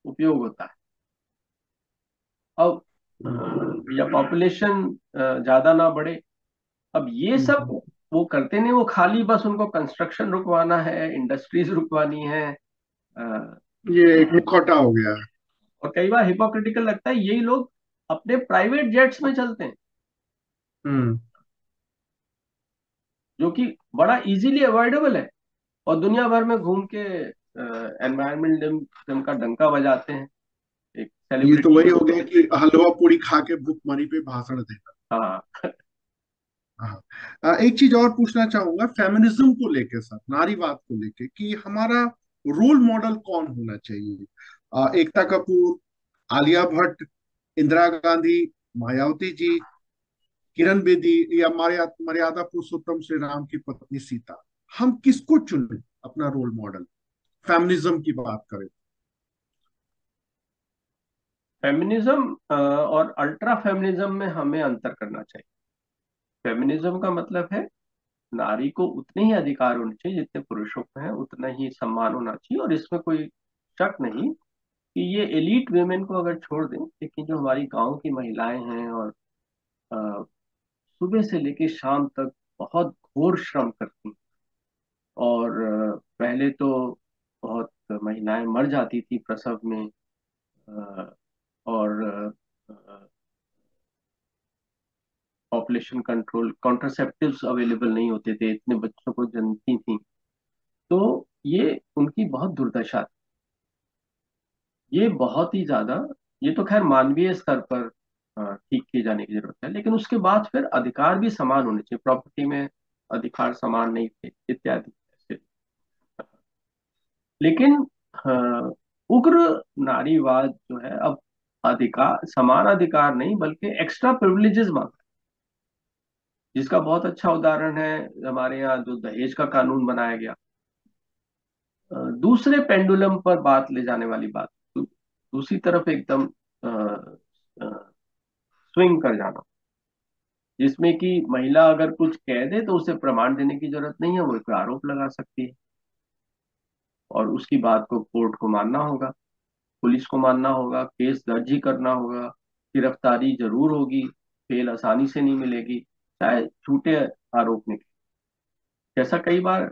उपयोग होता है। अब या पॉपुलेशन ज्यादा ना बढ़े। अब ये सब हम्म। वो करते नहीं, वो खाली बस उनको कंस्ट्रक्शन रुकवाना है, इंडस्ट्रीज रुकवानी है। अ, ये एक मुखौटा हो गया है। और कई बार हिपोक्रिटिकल लगता है, यही लोग अपने प्राइवेट जेट्स में चलते हैं, हम्म। जो कि बड़ा इजीली अवॉइडेबल है, और दुनिया भर में घूम के एनवायरमेंटलिज्म का डंका बजाते हैं, एक ये तो सेलिब्रिटी। वही हो गया कि हलवा पूरी खा के भुखमरी पे भाषण देना। हाँ। हाँ। एक चीज और पूछना चाहूंगा फेमिनिज्म को लेके सर, नारीवाद को लेके, कि हमारा रोल मॉडल कौन होना चाहिए। एकता कपूर, आलिया भट्ट, इंदिरा गांधी, मायावती जी, किरण बेदी, या मर्यादा पुरुषोत्तम श्री राम की पत्नी सीता, हम किसको चुने अपना रोल मॉडल, फेमिनिज्म की बात करें। फेमिनिज्म और अल्ट्रा फेमिनिज्म में हमें अंतर करना चाहिए। फेमिनिज्म का मतलब है नारी को उतने ही अधिकार होने चाहिए जितने पुरुषों को हैं, उतना ही सम्मान होना चाहिए, और इसमें कोई शक नहीं कि ये एलीट वेमेन को अगर छोड़ दें, लेकिन जो हमारी गांव की महिलाएं हैं, और अ, सुबह से लेकर शाम तक बहुत घोर श्रम करती हैं, और पहले तो बहुत महिलाएं मर जाती थी प्रसव में, अ, और पॉपुलेशन कंट्रोल कॉन्ट्रासेप्टिव्स अवेलेबल नहीं होते थे, इतने बच्चों को जन्मती थी। तो ये उनकी बहुत दुर्दशा थी, ये बहुत ही ज्यादा। ये तो खैर मानवीय स्तर पर ठीक किए जाने की जरूरत है, लेकिन उसके बाद फिर अधिकार भी समान होने चाहिए, प्रॉपर्टी में अधिकार समान नहीं थे इत्यादि ऐसे। लेकिन उग्र नारीवाद जो है अब अधिकार, समान अधिकार नहीं बल्कि एक्स्ट्रा प्रिविलेजेस मांग, जिसका बहुत अच्छा उदाहरण है हमारे यहाँ जो दहेज का कानून बनाया गया। दूसरे पेंडुलम पर बात ले जाने वाली बात, दूसरी तरफ एकदम स्विंग कर जाना, जिसमें कि महिला अगर कुछ कह दे तो उसे प्रमाण देने की जरूरत नहीं है, वो एक आरोप लगा सकती है और उसकी बात को कोर्ट को मानना होगा, पुलिस को मानना होगा, केस दर्ज ही करना होगा, गिरफ्तारी जरूर होगी, बेल आसानी से नहीं मिलेगी, चाहे झूठे आरोप निकले। जैसा कई बार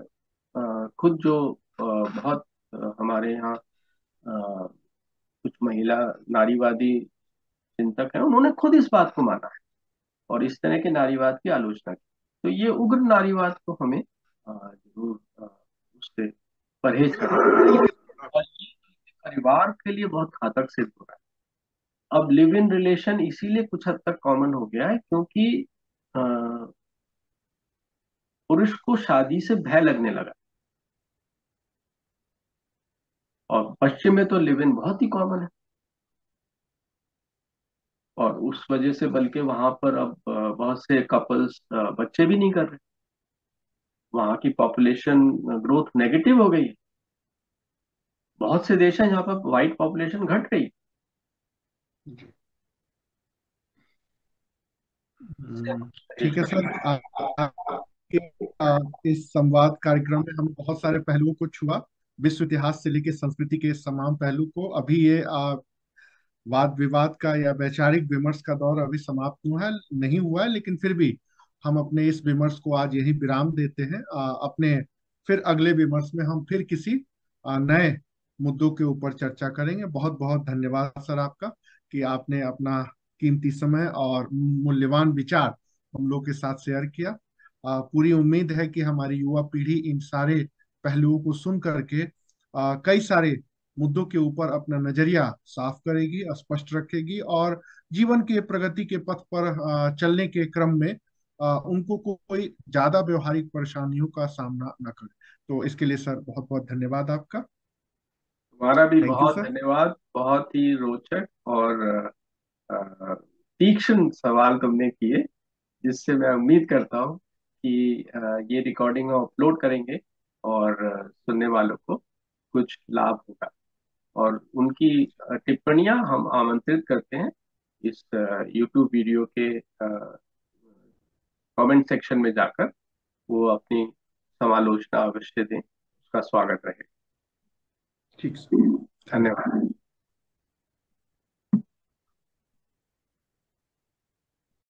खुद जो बहुत हमारे यहाँ कुछ महिला नारीवादी चिंतक हैं, उन्होंने खुद इस बात को माना है और इस तरह के नारीवाद की आलोचना की। तो ये उग्र नारीवाद को हमें जरूर उससे परहेज करना चाहिए और ये परिवार के लिए बहुत घातक सिद्ध हो रहा है। अब लिव इन रिलेशन इसीलिए कुछ हद तक कॉमन हो गया है क्योंकि अ, पुरुष को शादी से भय लगने लगा, और पश्चिम में तो लिव इन बहुत ही कॉमन है। और उस वजह से बल्कि वहां पर अब बहुत से कपल्स बच्चे भी नहीं कर रहे, वहां की पॉपुलेशन ग्रोथ नेगेटिव हो गई है। बहुत से देश हैं जहाँ पर व्हाइट पॉपुलेशन घट गई। इससे हम परहेज ठीक है सर। करेंगे। आपके इस संवाद कार्यक्रम में हम बहुत सारे पहलुओं को छुआ, विश्व इतिहास से लेकर संस्कृति के इस तमाम पहलू को। अभी ये वाद विवाद का या वैचारिक विमर्श का दौर अभी समाप्त हुआ है नहीं हुआ है, लेकिन फिर भी हम अपने इस विमर्श को आज यहीं विराम देते हैं। अपने फिर अगले विमर्श में हम फिर किसी नए मुद्दों के ऊपर चर्चा करेंगे। बहुत बहुत धन्यवाद सर आपका कि आपने अपना कीमती समय और मूल्यवान विचार हम लोग के साथ शेयर किया। पूरी उम्मीद है कि हमारी युवा पीढ़ी इन सारे पहलुओं को सुन करके कई सारे मुद्दों के ऊपर अपना नजरिया साफ करेगी, स्पष्ट रखेगी और जीवन के प्रगति के पथ पर चलने के क्रम में उनको कोई ज्यादा व्यवहारिक परेशानियों का सामना न करे। तो इसके लिए सर बहुत बहुत धन्यवाद आपका। तुम्हारा भी थैंक यू बहुत सर। धन्यवाद, बहुत ही रोचक और अ, तीक्ष्ण सवाल तुमने किए, जिससे मैं उम्मीद करता हूँ कि ये रिकॉर्डिंग हम अपलोड करेंगे और सुनने वालों को कुछ लाभ होगा। और उनकी टिप्पणियां हम आमंत्रित करते हैं इस यूट्यूब वीडियो के कमेंट सेक्शन में जाकर वो अपनी समालोचना अवश्य दें, उसका स्वागत रहे। ठीक सर। धन्यवाद। धन्यवाद।